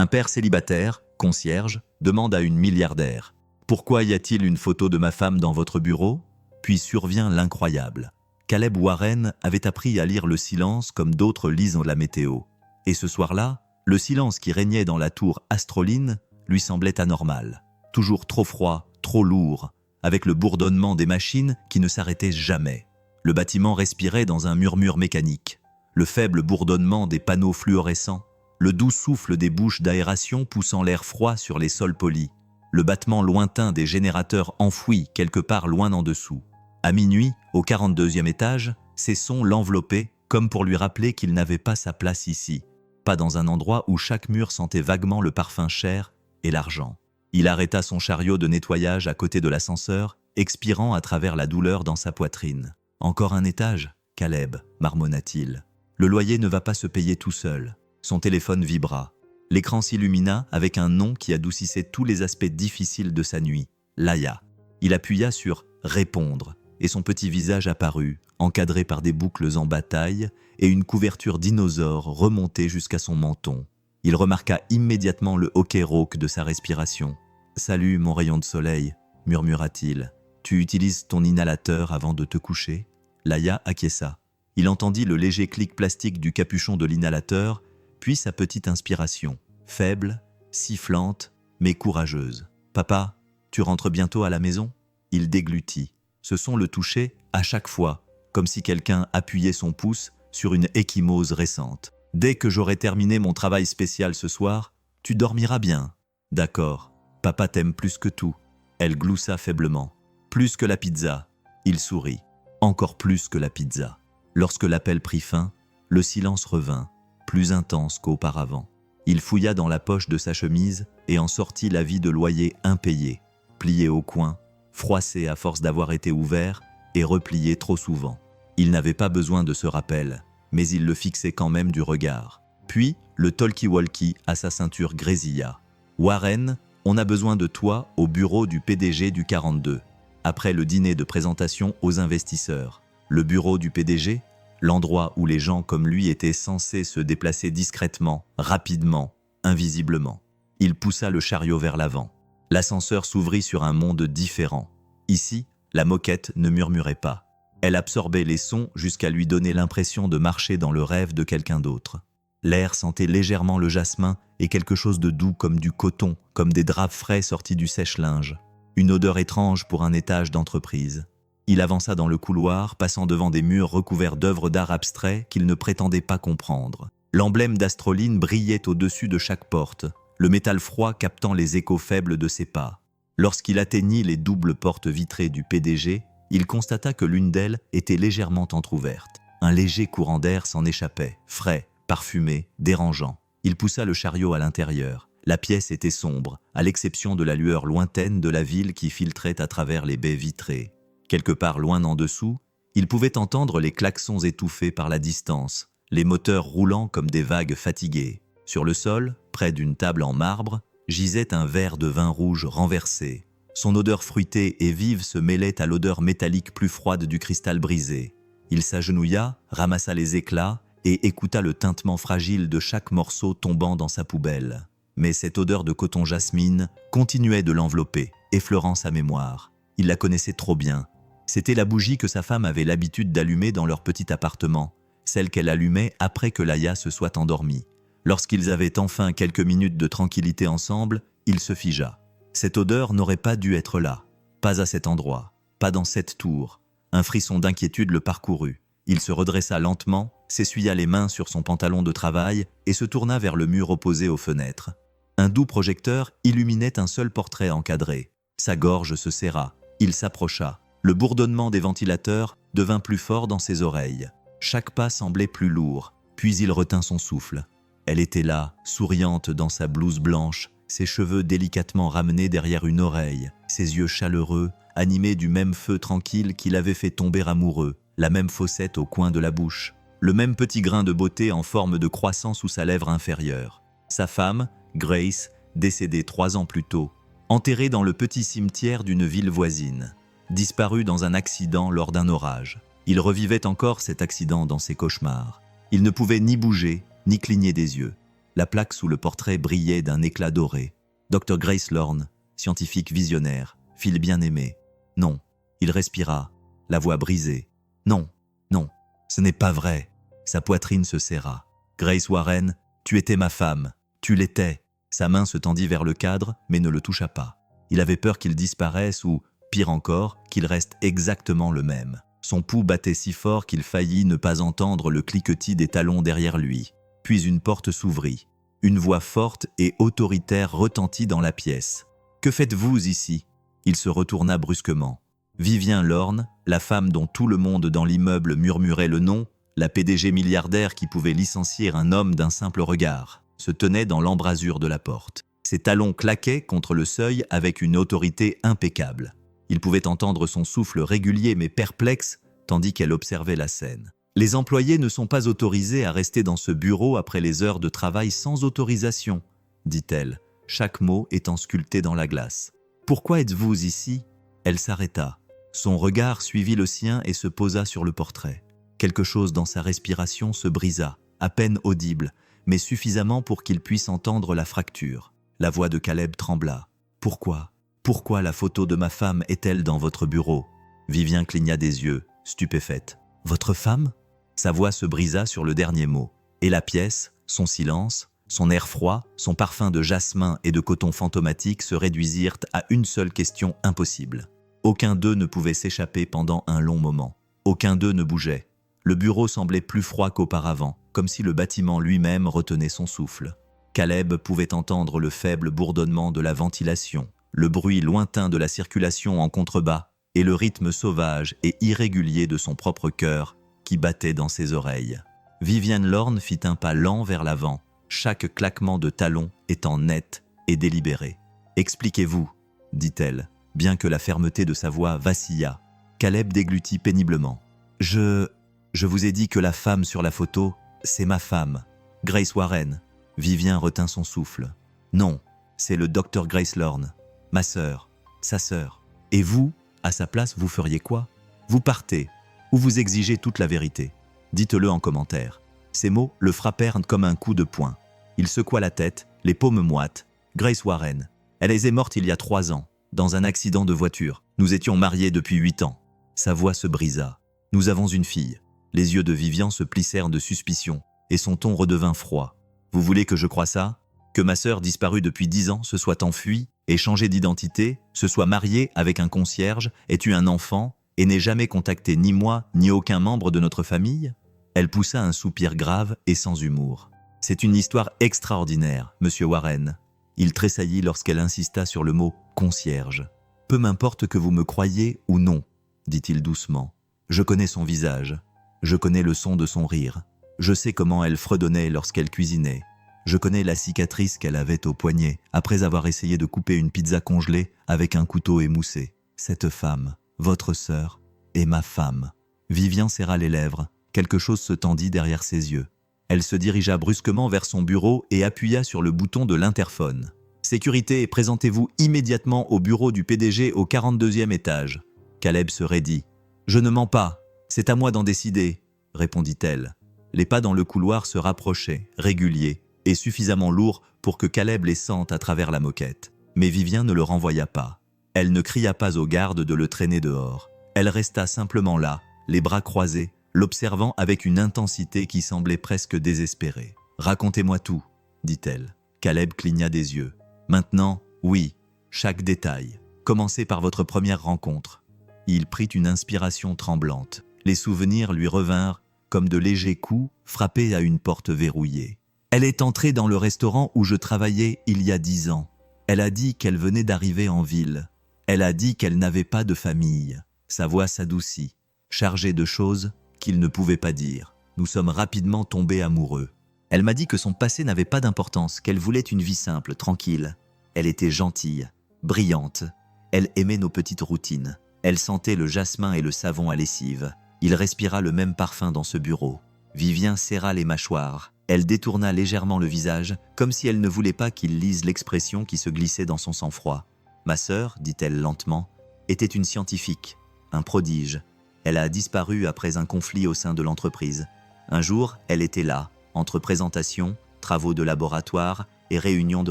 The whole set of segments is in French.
Un père célibataire, concierge, demande à une milliardaire « Pourquoi y a-t-il une photo de ma femme dans votre bureau ?» Puis survient l'incroyable. Caleb Warren avait appris à lire le silence comme d'autres lisent la météo. Et ce soir-là, le silence qui régnait dans la tour Astroline lui semblait anormal. Toujours trop froid, trop lourd, avec le bourdonnement des machines qui ne s'arrêtaient jamais. Le bâtiment respirait dans un murmure mécanique. Le faible bourdonnement des panneaux fluorescents, le doux souffle des bouches d'aération poussant l'air froid sur les sols polis, le battement lointain des générateurs enfouis quelque part loin en dessous. À minuit, au 42e étage, ces sons l'enveloppaient comme pour lui rappeler qu'il n'avait pas sa place ici, pas dans un endroit où chaque mur sentait vaguement le parfum cher et l'argent. Il arrêta son chariot de nettoyage à côté de l'ascenseur, expirant à travers la douleur dans sa poitrine. « Encore un étage, Caleb, marmonna-t-il. Le loyer ne va pas se payer tout seul. » Son téléphone vibra. L'écran s'illumina avec un nom qui adoucissait tous les aspects difficiles de sa nuit. Laïa. Il appuya sur « Répondre » et son petit visage apparut, encadré par des boucles en bataille et une couverture dinosaure remontée jusqu'à son menton. Il remarqua immédiatement le hoquet rauque de sa respiration. « Salut, mon rayon de soleil » murmura-t-il. « Tu utilises ton inhalateur avant de te coucher ?» Laïa acquiesça. Il entendit le léger clic plastique du capuchon de l'inhalateur, puis sa petite inspiration, faible, sifflante, mais courageuse. « Papa, tu rentres bientôt à la maison ?» Il déglutit. Ce son le touchait à chaque fois, comme si quelqu'un appuyait son pouce sur une ecchymose récente. « Dès que j'aurai terminé mon travail spécial ce soir, tu dormiras bien. »« D'accord, papa t'aime plus que tout. » Elle gloussa faiblement. « Plus que la pizza. » Il sourit. « Encore plus que la pizza. » Lorsque l'appel prit fin, le silence revint, plus intense qu'auparavant. Il fouilla dans la poche de sa chemise et en sortit l'avis de loyer impayé, plié au coin, froissé à force d'avoir été ouvert et replié trop souvent. Il n'avait pas besoin de ce rappel, mais il le fixait quand même du regard. Puis, le talkie-walkie à sa ceinture grésilla. « Warren, on a besoin de toi au bureau du PDG du 42. » Après le dîner de présentation aux investisseurs. Le bureau du PDG, l'endroit où les gens comme lui étaient censés se déplacer discrètement, rapidement, invisiblement. Il poussa le chariot vers l'avant. L'ascenseur s'ouvrit sur un monde différent. Ici, la moquette ne murmurait pas. Elle absorbait les sons jusqu'à lui donner l'impression de marcher dans le rêve de quelqu'un d'autre. L'air sentait légèrement le jasmin et quelque chose de doux comme du coton, comme des draps frais sortis du sèche-linge. Une odeur étrange pour un étage d'entreprise. Il avança dans le couloir, passant devant des murs recouverts d'œuvres d'art abstrait qu'il ne prétendait pas comprendre. L'emblème d'Astroline brillait au-dessus de chaque porte, le métal froid captant les échos faibles de ses pas. Lorsqu'il atteignit les doubles portes vitrées du PDG, il constata que l'une d'elles était légèrement entr'ouverte. Un léger courant d'air s'en échappait, frais, parfumé, dérangeant. Il poussa le chariot à l'intérieur. La pièce était sombre, à l'exception de la lueur lointaine de la ville qui filtrait à travers les baies vitrées. Quelque part loin en dessous, il pouvait entendre les klaxons étouffés par la distance, les moteurs roulant comme des vagues fatiguées. Sur le sol, près d'une table en marbre, gisait un verre de vin rouge renversé. Son odeur fruitée et vive se mêlait à l'odeur métallique plus froide du cristal brisé. Il s'agenouilla, ramassa les éclats et écouta le tintement fragile de chaque morceau tombant dans sa poubelle. Mais cette odeur de coton jasmine continuait de l'envelopper, effleurant sa mémoire. Il la connaissait trop bien. C'était la bougie que sa femme avait l'habitude d'allumer dans leur petit appartement, celle qu'elle allumait après que Laïa se soit endormie. Lorsqu'ils avaient enfin quelques minutes de tranquillité ensemble, il se figea. Cette odeur n'aurait pas dû être là, pas à cet endroit, pas dans cette tour. Un frisson d'inquiétude le parcourut. Il se redressa lentement, s'essuya les mains sur son pantalon de travail et se tourna vers le mur opposé aux fenêtres. Un doux projecteur illuminait un seul portrait encadré. Sa gorge se serra. Il s'approcha. Le bourdonnement des ventilateurs devint plus fort dans ses oreilles. Chaque pas semblait plus lourd, puis il retint son souffle. Elle était là, souriante dans sa blouse blanche, ses cheveux délicatement ramenés derrière une oreille, ses yeux chaleureux, animés du même feu tranquille qui l'avait fait tomber amoureux, la même fossette au coin de la bouche, le même petit grain de beauté en forme de croissant sous sa lèvre inférieure. Sa femme, Grace, décédée 3 ans plus tôt, enterrée dans le petit cimetière d'une ville voisine. Disparu dans un accident lors d'un orage. Il revivait encore cet accident dans ses cauchemars. Il ne pouvait ni bouger, ni cligner des yeux. La plaque sous le portrait brillait d'un éclat doré. Dr Grace Lorne, scientifique visionnaire, fille bien-aimée. Non, il respira, la voix brisée. Non, non, ce n'est pas vrai. Sa poitrine se serra. Grace Warren, tu étais ma femme, tu l'étais. Sa main se tendit vers le cadre, mais ne le toucha pas. Il avait peur qu'il disparaisse ou, pire encore, qu'il reste exactement le même. Son pouls battait si fort qu'il faillit ne pas entendre le cliquetis des talons derrière lui. Puis une porte s'ouvrit. Une voix forte et autoritaire retentit dans la pièce. « Que faites-vous ici ?» Il se retourna brusquement. Vivien Lorne, la femme dont tout le monde dans l'immeuble murmurait le nom, la PDG milliardaire qui pouvait licencier un homme d'un simple regard, se tenait dans l'embrasure de la porte. Ses talons claquaient contre le seuil avec une autorité impeccable. Il pouvait entendre son souffle régulier mais perplexe tandis qu'elle observait la scène. Les employés ne sont pas autorisés à rester dans ce bureau après les heures de travail sans autorisation, dit-elle, chaque mot étant sculpté dans la glace. Pourquoi êtes-vous ici ? Elle s'arrêta. Son regard suivit le sien et se posa sur le portrait. Quelque chose dans sa respiration se brisa, à peine audible, mais suffisamment pour qu'il puisse entendre la fracture. La voix de Caleb trembla. « Pourquoi ? Pourquoi la photo de ma femme est-elle dans votre bureau ?» Vivien cligna des yeux, stupéfaite. « Votre femme ?» Sa voix se brisa sur le dernier mot. Et la pièce, son silence, son air froid, son parfum de jasmin et de coton fantomatique se réduisirent à une seule question impossible. Aucun d'eux ne pouvait s'échapper pendant un long moment. Aucun d'eux ne bougeait. Le bureau semblait plus froid qu'auparavant, comme si le bâtiment lui-même retenait son souffle. Caleb pouvait entendre le faible bourdonnement de la ventilation, le bruit lointain de la circulation en contrebas et le rythme sauvage et irrégulier de son propre cœur qui battait dans ses oreilles. Vivian Lorne fit un pas lent vers l'avant, chaque claquement de talons étant net et délibéré. « Expliquez-vous, » dit-elle, bien que la fermeté de sa voix vacilla. Caleb déglutit péniblement. « Je vous ai dit que la femme sur la photo, c'est ma femme, Grace Warren. » Vivien retint son souffle. « Non, c'est le Dr Grace Lorne, ma sœur, sa sœur. Et vous, à sa place, vous feriez quoi ? Vous partez, ou vous exigez toute la vérité. Dites-le en commentaire. » Ces mots le frappèrent comme un coup de poing. Il secoua la tête, les paumes moites. « Grace Warren, elle est morte il y a 3 ans, dans un accident de voiture. Nous étions mariés depuis 8 ans. » Sa voix se brisa. « Nous avons une fille. » Les yeux de Vivian se plissèrent de suspicion, et son ton redevint froid. « Vous voulez que je croie ça ? Que ma sœur disparue depuis 10 ans se soit enfuie, ait changé d'identité, se soit mariée avec un concierge, ait eu un enfant, et n'ait jamais contacté ni moi, ni aucun membre de notre famille ?» Elle poussa un soupir grave et sans humour. « C'est une histoire extraordinaire, monsieur Warren. » Il tressaillit lorsqu'elle insista sur le mot « concierge ». « Peu m'importe que vous me croyiez ou non, » dit-il doucement. « Je connais son visage. Je connais le son de son rire. Je sais comment elle fredonnait lorsqu'elle cuisinait. Je connais la cicatrice qu'elle avait au poignet après avoir essayé de couper une pizza congelée avec un couteau émoussé. Cette femme, votre sœur, est ma femme. » Vivian serra les lèvres. Quelque chose se tendit derrière ses yeux. Elle se dirigea brusquement vers son bureau et appuya sur le bouton de l'interphone. « Sécurité, présentez-vous immédiatement au bureau du PDG au 42e étage. » Caleb se raidit. « Je ne mens pas, c'est à moi d'en décider, » répondit-elle. Les pas dans le couloir se rapprochaient, réguliers, et suffisamment lourds pour que Caleb les sente à travers la moquette. Mais Vivien ne le renvoya pas. Elle ne cria pas aux gardes de le traîner dehors. Elle resta simplement là, les bras croisés, l'observant avec une intensité qui semblait presque désespérée. « Racontez-moi tout, » dit-elle. Caleb cligna des yeux. « Maintenant, oui, chaque détail. Commencez par votre première rencontre. » Il prit une inspiration tremblante. Les souvenirs lui revinrent comme de légers coups frappés à une porte verrouillée. « Elle est entrée dans le restaurant où je travaillais il y a 10 ans. Elle a dit qu'elle venait d'arriver en ville. Elle a dit qu'elle n'avait pas de famille. » Sa voix s'adoucit, chargée de choses qu'il ne pouvait pas dire. Nous sommes rapidement tombés amoureux. Elle m'a dit que son passé n'avait pas d'importance, qu'elle voulait une vie simple, tranquille. Elle était gentille, brillante. Elle aimait nos petites routines. Elle sentait le jasmin et le savon à lessive. Il respira le même parfum dans ce bureau. Vivien serra les mâchoires. Elle détourna légèrement le visage, comme si elle ne voulait pas qu'il lise l'expression qui se glissait dans son sang-froid. « Ma sœur, dit-elle lentement, était une scientifique, un prodige. Elle a disparu après un conflit au sein de l'entreprise. Un jour, elle était là, entre présentations, travaux de laboratoire et réunions de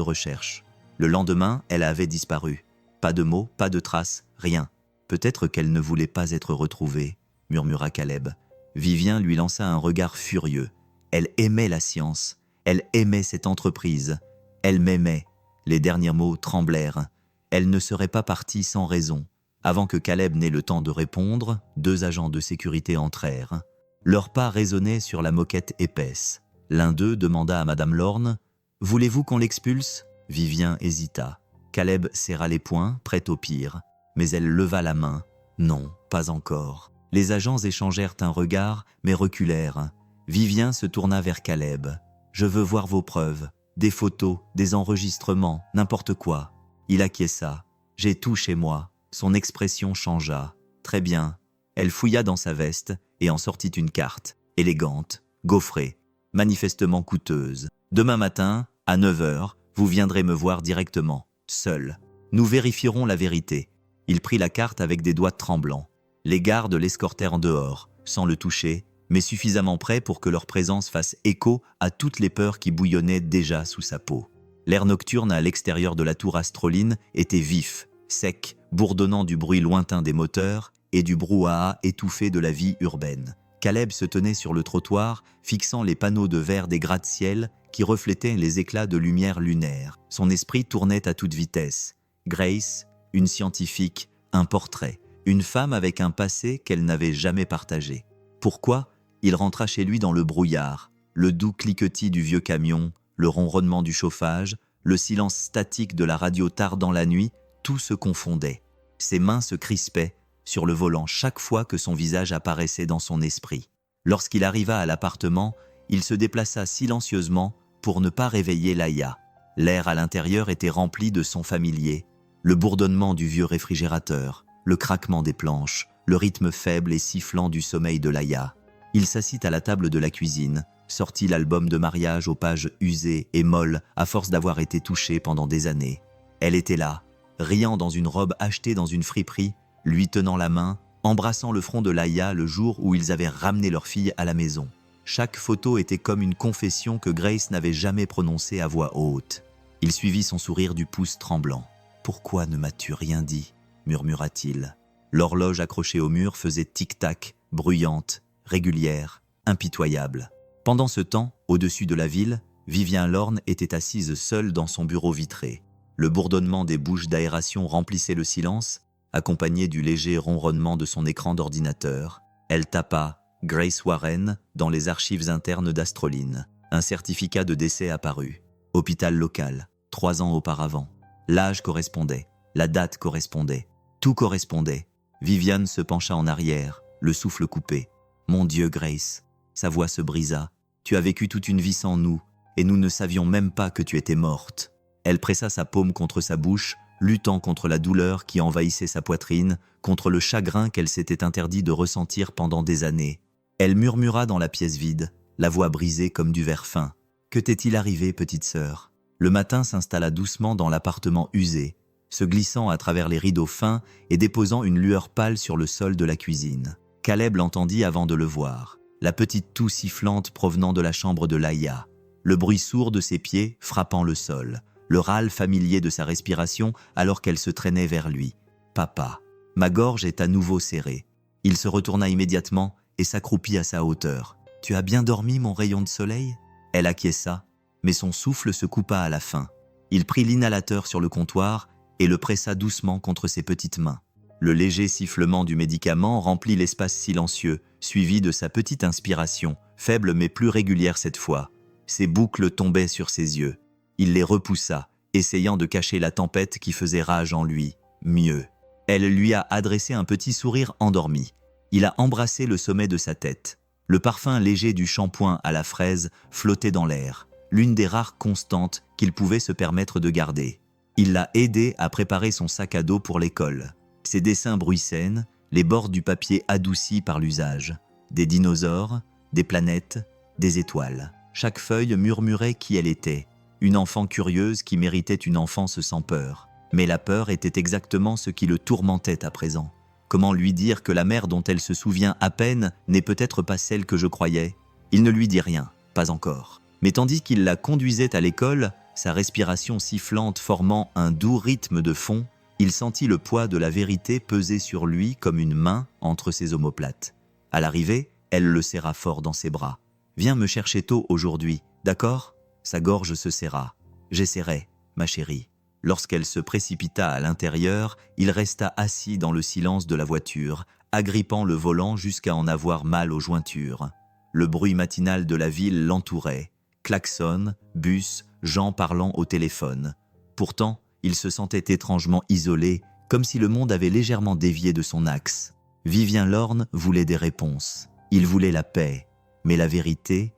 recherche. Le lendemain, elle avait disparu. Pas de mots, pas de traces, rien. Peut-être qu'elle ne voulait pas être retrouvée, murmura Caleb. Vivien lui lança un regard furieux. Elle aimait la science. Elle aimait cette entreprise. Elle m'aimait. Les derniers mots tremblèrent. Elle ne serait pas partie sans raison. Avant que Caleb n'ait le temps de répondre, 2 agents de sécurité entrèrent. Leurs pas résonnaient sur la moquette épaisse. L'un d'eux demanda à Madame Lorne « Voulez-vous qu'on l'expulse » Vivien hésita. Caleb serra les poings, prêt au pire. Mais elle leva la main. Non, pas encore. Les agents échangèrent un regard, mais reculèrent. Vivien se tourna vers Caleb. « Je veux voir vos preuves. Des photos, des enregistrements, n'importe quoi. » Il acquiesça. « J'ai tout chez moi. » Son expression changea. « Très bien. » Elle fouilla dans sa veste et en sortit une carte, élégante, gaufrée, manifestement coûteuse. « Demain matin, à 9h, vous viendrez me voir directement, seul. Nous vérifierons la vérité. » Il prit la carte avec des doigts tremblants. Les gardes l'escortèrent en dehors, sans le toucher, mais suffisamment près pour que leur présence fasse écho à toutes les peurs qui bouillonnaient déjà sous sa peau. L'air nocturne à l'extérieur de la tour Astroline était vif, sec, bourdonnant du bruit lointain des moteurs et du brouhaha étouffé de la vie urbaine. Caleb se tenait sur le trottoir, fixant les panneaux de verre des gratte-ciel qui reflétaient les éclats de lumière lunaire. Son esprit tournait à toute vitesse. Grace, une scientifique, un portrait, une femme avec un passé qu'elle n'avait jamais partagé. Pourquoi ? Il rentra chez lui dans le brouillard, le doux cliquetis du vieux camion, le ronronnement du chauffage, le silence statique de la radio tard dans la nuit, tout se confondait. Ses mains se crispaient sur le volant chaque fois que son visage apparaissait dans son esprit. Lorsqu'il arriva à l'appartement, il se déplaça silencieusement pour ne pas réveiller Laïa. L'air à l'intérieur était rempli de sons familiers, le bourdonnement du vieux réfrigérateur, le craquement des planches, le rythme faible et sifflant du sommeil de Laïa. Il s'assit à la table de la cuisine, sortit l'album de mariage aux pages usées et molles à force d'avoir été touché pendant des années. Elle était là, riant dans une robe achetée dans une friperie, lui tenant la main, embrassant le front de Laïa le jour où ils avaient ramené leur fille à la maison. Chaque photo était comme une confession que Grace n'avait jamais prononcée à voix haute. Il suivit son sourire du pouce tremblant. « Pourquoi ne m'as-tu rien dit ?» murmura-t-il. L'horloge accrochée au mur faisait tic-tac, bruyante, régulière, impitoyable. Pendant ce temps, au-dessus de la ville, Vivien Lorne était assise seule dans son bureau vitré. Le bourdonnement des bouches d'aération remplissait le silence, accompagné du léger ronronnement de son écran d'ordinateur. Elle tapa « Grace Warren » dans les archives internes d'Astroline. Un certificat de décès apparut. Hôpital local, 3 ans auparavant. L'âge correspondait, la date correspondait, tout correspondait. Viviane se pencha en arrière, le souffle coupé. « Mon Dieu, Grace !» Sa voix se brisa. « Tu as vécu toute une vie sans nous, et nous ne savions même pas que tu étais morte. » Elle pressa sa paume contre sa bouche, luttant contre la douleur qui envahissait sa poitrine, contre le chagrin qu'elle s'était interdit de ressentir pendant des années. Elle murmura dans la pièce vide, la voix brisée comme du verre fin. « Que t'est-il arrivé, petite sœur ?» Le matin s'installa doucement dans l'appartement usé, se glissant à travers les rideaux fins et déposant une lueur pâle sur le sol de la cuisine. Caleb l'entendit avant de le voir. La petite toux sifflante provenant de la chambre de Laïa, le bruit sourd de ses pieds frappant le sol, le râle familier de sa respiration alors qu'elle se traînait vers lui. « Papa, ma gorge est à nouveau serrée. » Il se retourna immédiatement et s'accroupit à sa hauteur. « Tu as bien dormi, mon rayon de soleil ?» Elle acquiesça, mais son souffle se coupa à la fin. Il prit l'inhalateur sur le comptoir et le pressa doucement contre ses petites mains. Le léger sifflement du médicament remplit l'espace silencieux, suivi de sa petite inspiration, faible mais plus régulière cette fois. Ses boucles tombaient sur ses yeux. Il les repoussa, essayant de cacher la tempête qui faisait rage en lui. Mieux. Elle lui a adressé un petit sourire endormi. Il a embrassé le sommet de sa tête. Le parfum léger du shampoing à la fraise flottait dans l'air, l'une des rares constantes qu'il pouvait se permettre de garder. Il l'a aidé à préparer son sac à dos pour l'école. Ses dessins bruissennent, les bords du papier adoucis par l'usage. Des dinosaures, des planètes, des étoiles. Chaque feuille murmurait qui elle était. Une enfant curieuse qui méritait une enfance sans peur. Mais la peur était exactement ce qui le tourmentait à présent. Comment lui dire que la mère dont elle se souvient à peine n'est peut-être pas celle que je croyais ? Il ne lui dit rien, pas encore. Mais tandis qu'il la conduisait à l'école, sa respiration sifflante formant un doux rythme de fond, il sentit le poids de la vérité peser sur lui comme une main entre ses omoplates. À l'arrivée, elle le serra fort dans ses bras. « Viens me chercher tôt aujourd'hui, d'accord ?» Sa gorge se serra. « J'essaierai, ma chérie. » Lorsqu'elle se précipita à l'intérieur, il resta assis dans le silence de la voiture, agrippant le volant jusqu'à en avoir mal aux jointures. Le bruit matinal de la ville l'entourait. Klaxons, bus, gens parlant au téléphone. Pourtant, il se sentait étrangement isolé, comme si le monde avait légèrement dévié de son axe. Vivien Lorne voulait des réponses. Il voulait la paix. Mais la vérité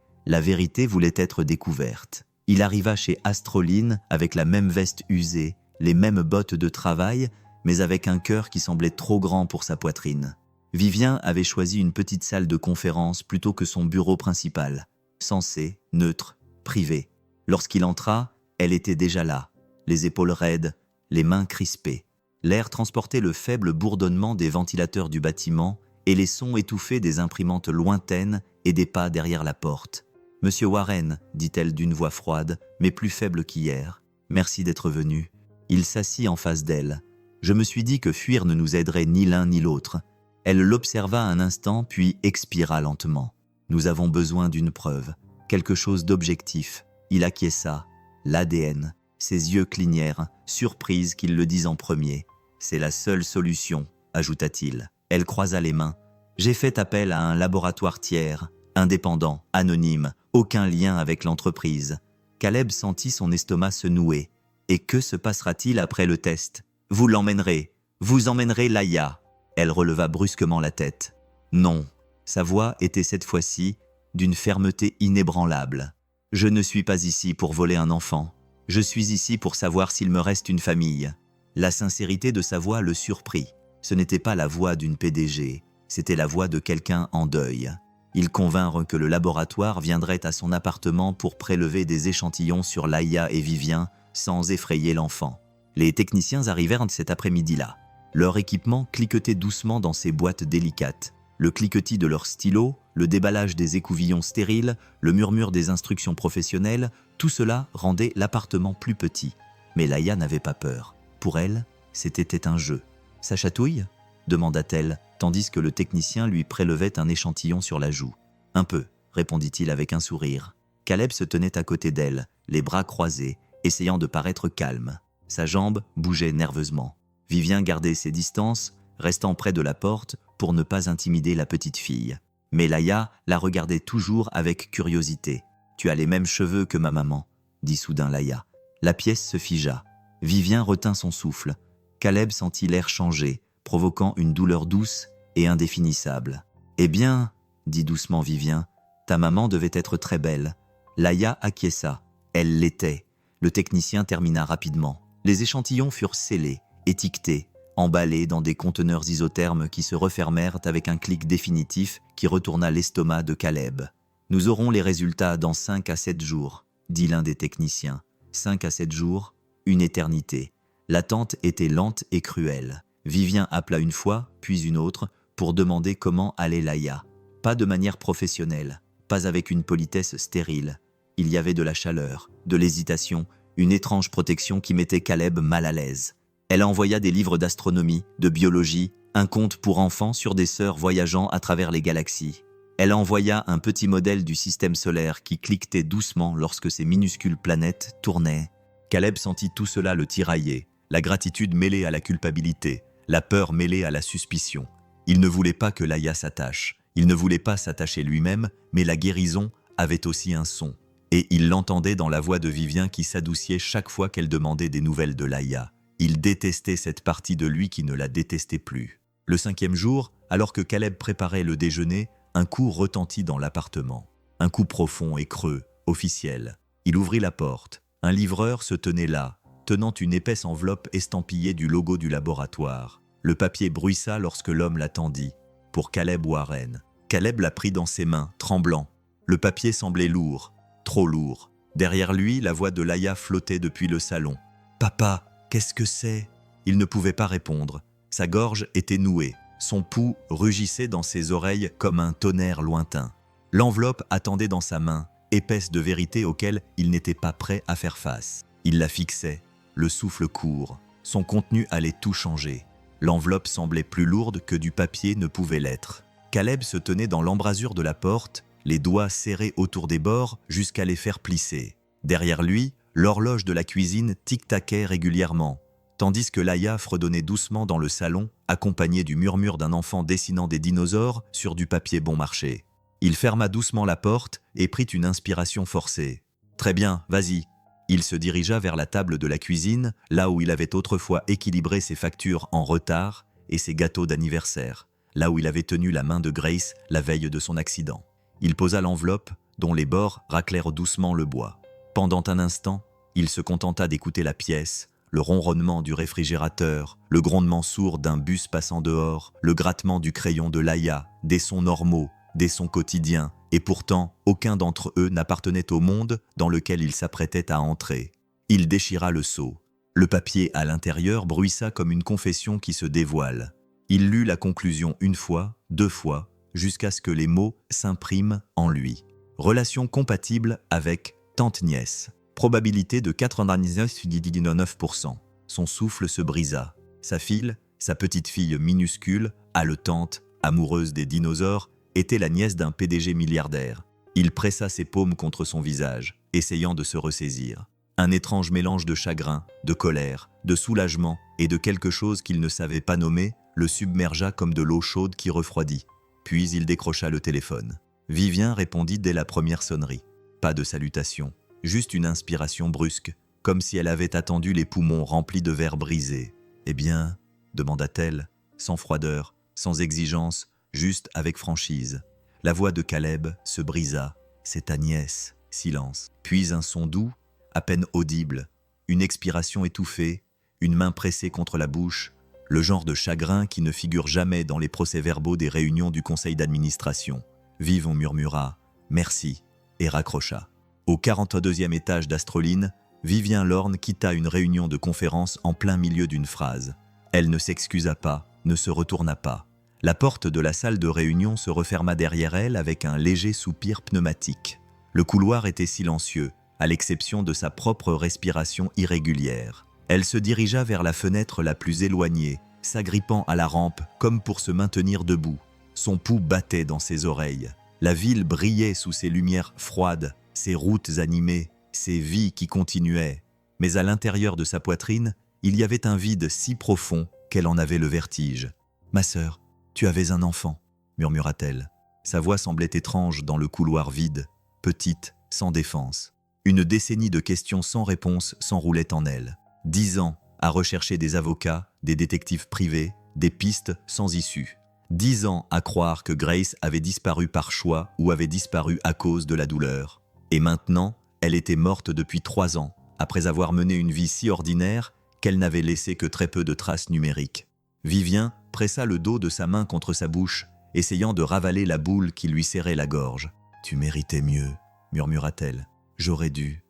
voulait être découverte. Il arriva chez Astroline avec la même veste usée, les mêmes bottes de travail, mais avec un cœur qui semblait trop grand pour sa poitrine. Vivien avait choisi une petite salle de conférence plutôt que son bureau principal. Sensé, neutre, privé. Lorsqu'il entra, elle était déjà là, les épaules raides, les mains crispées. L'air transportait le faible bourdonnement des ventilateurs du bâtiment et les sons étouffés des imprimantes lointaines et des pas derrière la porte. « Monsieur Warren, dit-elle d'une voix froide, mais plus faible qu'hier. Merci d'être venu. » Il s'assit en face d'elle. Je me suis dit que fuir ne nous aiderait ni l'un ni l'autre. Elle l'observa un instant, puis expira lentement. Nous avons besoin d'une preuve, quelque chose d'objectif. Il acquiesça. L'ADN. Ses yeux clignèrent, surprise qu'il le dise en premier. C'est la seule solution, ajouta-t-il. Elle croisa les mains. J'ai fait appel à un laboratoire tiers, indépendant, anonyme, aucun lien avec l'entreprise. Caleb sentit son estomac se nouer. Et que se passera-t-il après le test? Vous l'emmènerez. Vous emmènerez Laïa. Elle releva brusquement la tête. Non. Sa voix était cette fois-ci d'une fermeté inébranlable. Je ne suis pas ici pour voler un enfant. Je suis ici pour savoir s'il me reste une famille. La sincérité de sa voix le surprit. Ce n'était pas la voix d'une PDG, c'était la voix de quelqu'un en deuil. Ils convinrent que le laboratoire viendrait à son appartement pour prélever des échantillons sur Laïa et Vivien sans effrayer l'enfant. Les techniciens arrivèrent cet après-midi-là. Leur équipement cliquetait doucement dans ces boîtes délicates. Le cliquetis de leurs stylos, le déballage des écouvillons stériles, le murmure des instructions professionnelles, tout cela rendait l'appartement plus petit. Mais Laïa n'avait pas peur. Pour elle, c'était un jeu. « Ça chatouille ?» demanda-t-elle, tandis que le technicien lui prélevait un échantillon sur la joue. « Un peu », répondit-il avec un sourire. Caleb se tenait à côté d'elle, les bras croisés, essayant de paraître calme. Sa jambe bougeait nerveusement. Vivien gardait ses distances, restant près de la porte pour ne pas intimider la petite fille. Mais Laïa la regardait toujours avec curiosité. « Tu as les mêmes cheveux que ma maman », dit soudain Laïa. La pièce se figea. Vivien retint son souffle. Caleb sentit l'air changer, provoquant une douleur douce et indéfinissable. « Eh bien, » dit doucement Vivien, « ta maman devait être très belle. » Laïa acquiesça. Elle l'était. Le technicien termina rapidement. Les échantillons furent scellés, étiquetés, emballés dans des conteneurs isothermes qui se refermèrent avec un clic définitif qui retourna l'estomac de Caleb. « Nous aurons les résultats dans 5 à 7 jours, dit l'un des techniciens. 5 à 7 jours, une éternité. L'attente était lente et cruelle. Vivien appela une fois, puis une autre, pour demander comment allait Laïa. Pas de manière professionnelle, pas avec une politesse stérile. Il y avait de la chaleur, de l'hésitation, une étrange protection qui mettait Caleb mal à l'aise. Elle envoya des livres d'astronomie, de biologie, un conte pour enfants sur des sœurs voyageant à travers les galaxies. Elle envoya un petit modèle du système solaire qui cliquetait doucement lorsque ces minuscules planètes tournaient. Caleb sentit tout cela le tirailler, la gratitude mêlée à la culpabilité, la peur mêlée à la suspicion. Il ne voulait pas que Laïa s'attache. Il ne voulait pas s'attacher lui-même, mais la guérison avait aussi un son. Et il l'entendait dans la voix de Vivien qui s'adouciait chaque fois qu'elle demandait des nouvelles de Laïa. Il détestait cette partie de lui qui ne la détestait plus. Le 5e jour, alors que Caleb préparait le déjeuner, un coup retentit dans l'appartement. Un coup profond et creux, officiel. Il ouvrit la porte. Un livreur se tenait là, tenant une épaisse enveloppe estampillée du logo du laboratoire. Le papier bruissa lorsque l'homme l'attendit. Pour Caleb Warren. Caleb la prit dans ses mains, tremblant. Le papier semblait lourd, trop lourd. Derrière lui, la voix de Laïa flottait depuis le salon. « Papa, qu'est-ce que c'est ?» Il ne pouvait pas répondre. Sa gorge était nouée. Son pouls rugissait dans ses oreilles comme un tonnerre lointain. L'enveloppe attendait dans sa main, épaisse de vérité auxquelles il n'était pas prêt à faire face. Il la fixait, le souffle court. Son contenu allait tout changer. L'enveloppe semblait plus lourde que du papier ne pouvait l'être. Caleb se tenait dans l'embrasure de la porte, les doigts serrés autour des bords jusqu'à les faire plisser. Derrière lui, l'horloge de la cuisine tic-taquait régulièrement, tandis que Laïa fredonnait doucement dans le salon, accompagnée du murmure d'un enfant dessinant des dinosaures sur du papier bon marché. Il ferma doucement la porte et prit une inspiration forcée. « Très bien, vas-y !» Il se dirigea vers la table de la cuisine, là où il avait autrefois équilibré ses factures en retard et ses gâteaux d'anniversaire, là où il avait tenu la main de Grace la veille de son accident. Il posa l'enveloppe, dont les bords raclèrent doucement le bois. Pendant un instant, il se contenta d'écouter la pièce, le ronronnement du réfrigérateur, le grondement sourd d'un bus passant dehors, le grattement du crayon de Laïa, des sons normaux, des sons quotidiens, et pourtant aucun d'entre eux n'appartenait au monde dans lequel il s'apprêtait à entrer. Il déchira le sceau. Le papier à l'intérieur bruissa comme une confession qui se dévoile. Il lut la conclusion une fois, deux fois, jusqu'à ce que les mots s'impriment en lui. Relation compatible avec tante-nièce. Probabilité de 99,9%. Son souffle se brisa. Sa fille, sa petite fille minuscule, haletante, amoureuse des dinosaures, était la nièce d'un PDG milliardaire. Il pressa ses paumes contre son visage, essayant de se ressaisir. Un étrange mélange de chagrin, de colère, de soulagement et de quelque chose qu'il ne savait pas nommer le submergea comme de l'eau chaude qui refroidit. Puis il décrocha le téléphone. Vivien répondit dès la première sonnerie. Pas de salutation, juste une inspiration brusque, comme si elle avait attendu les poumons remplis de verre brisé. « Eh bien ?» demanda-t-elle, sans froideur, sans exigence, juste avec franchise. La voix de Caleb se brisa. « C'est ta nièce. » Silence. Puis un son doux, à peine audible, une expiration étouffée, une main pressée contre la bouche, le genre de chagrin qui ne figure jamais dans les procès-verbaux des réunions du conseil d'administration. Vivon murmura « Merci » et raccrocha. Au 42e étage d'Astroline, Vivien Lorne quitta une réunion de conférence en plein milieu d'une phrase. Elle ne s'excusa pas, ne se retourna pas. La porte de la salle de réunion se referma derrière elle avec un léger soupir pneumatique. Le couloir était silencieux, à l'exception de sa propre respiration irrégulière. Elle se dirigea vers la fenêtre la plus éloignée, s'agrippant à la rampe comme pour se maintenir debout. Son pouls battait dans ses oreilles. La ville brillait sous ses lumières froides, ses routes animées, ses vies qui continuaient. Mais à l'intérieur de sa poitrine, il y avait un vide si profond qu'elle en avait le vertige. « Ma sœur, tu avais un enfant » murmura-t-elle. Sa voix semblait étrange dans le couloir vide, petite, sans défense. Une décennie de questions sans réponse s'enroulait en elle. 10 ans à rechercher des avocats, des détectives privés, des pistes sans issue. 10 ans à croire que Grace avait disparu par choix ou avait disparu à cause de la douleur. Et maintenant, elle était morte depuis 3 ans, après avoir mené une vie si ordinaire qu'elle n'avait laissé que très peu de traces numériques. Vivien pressa le dos de sa main contre sa bouche, essayant de ravaler la boule qui lui serrait la gorge. « Tu méritais mieux » murmura-t-elle. « J'aurais dû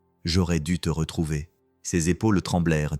te retrouver. » Ses épaules tremblèrent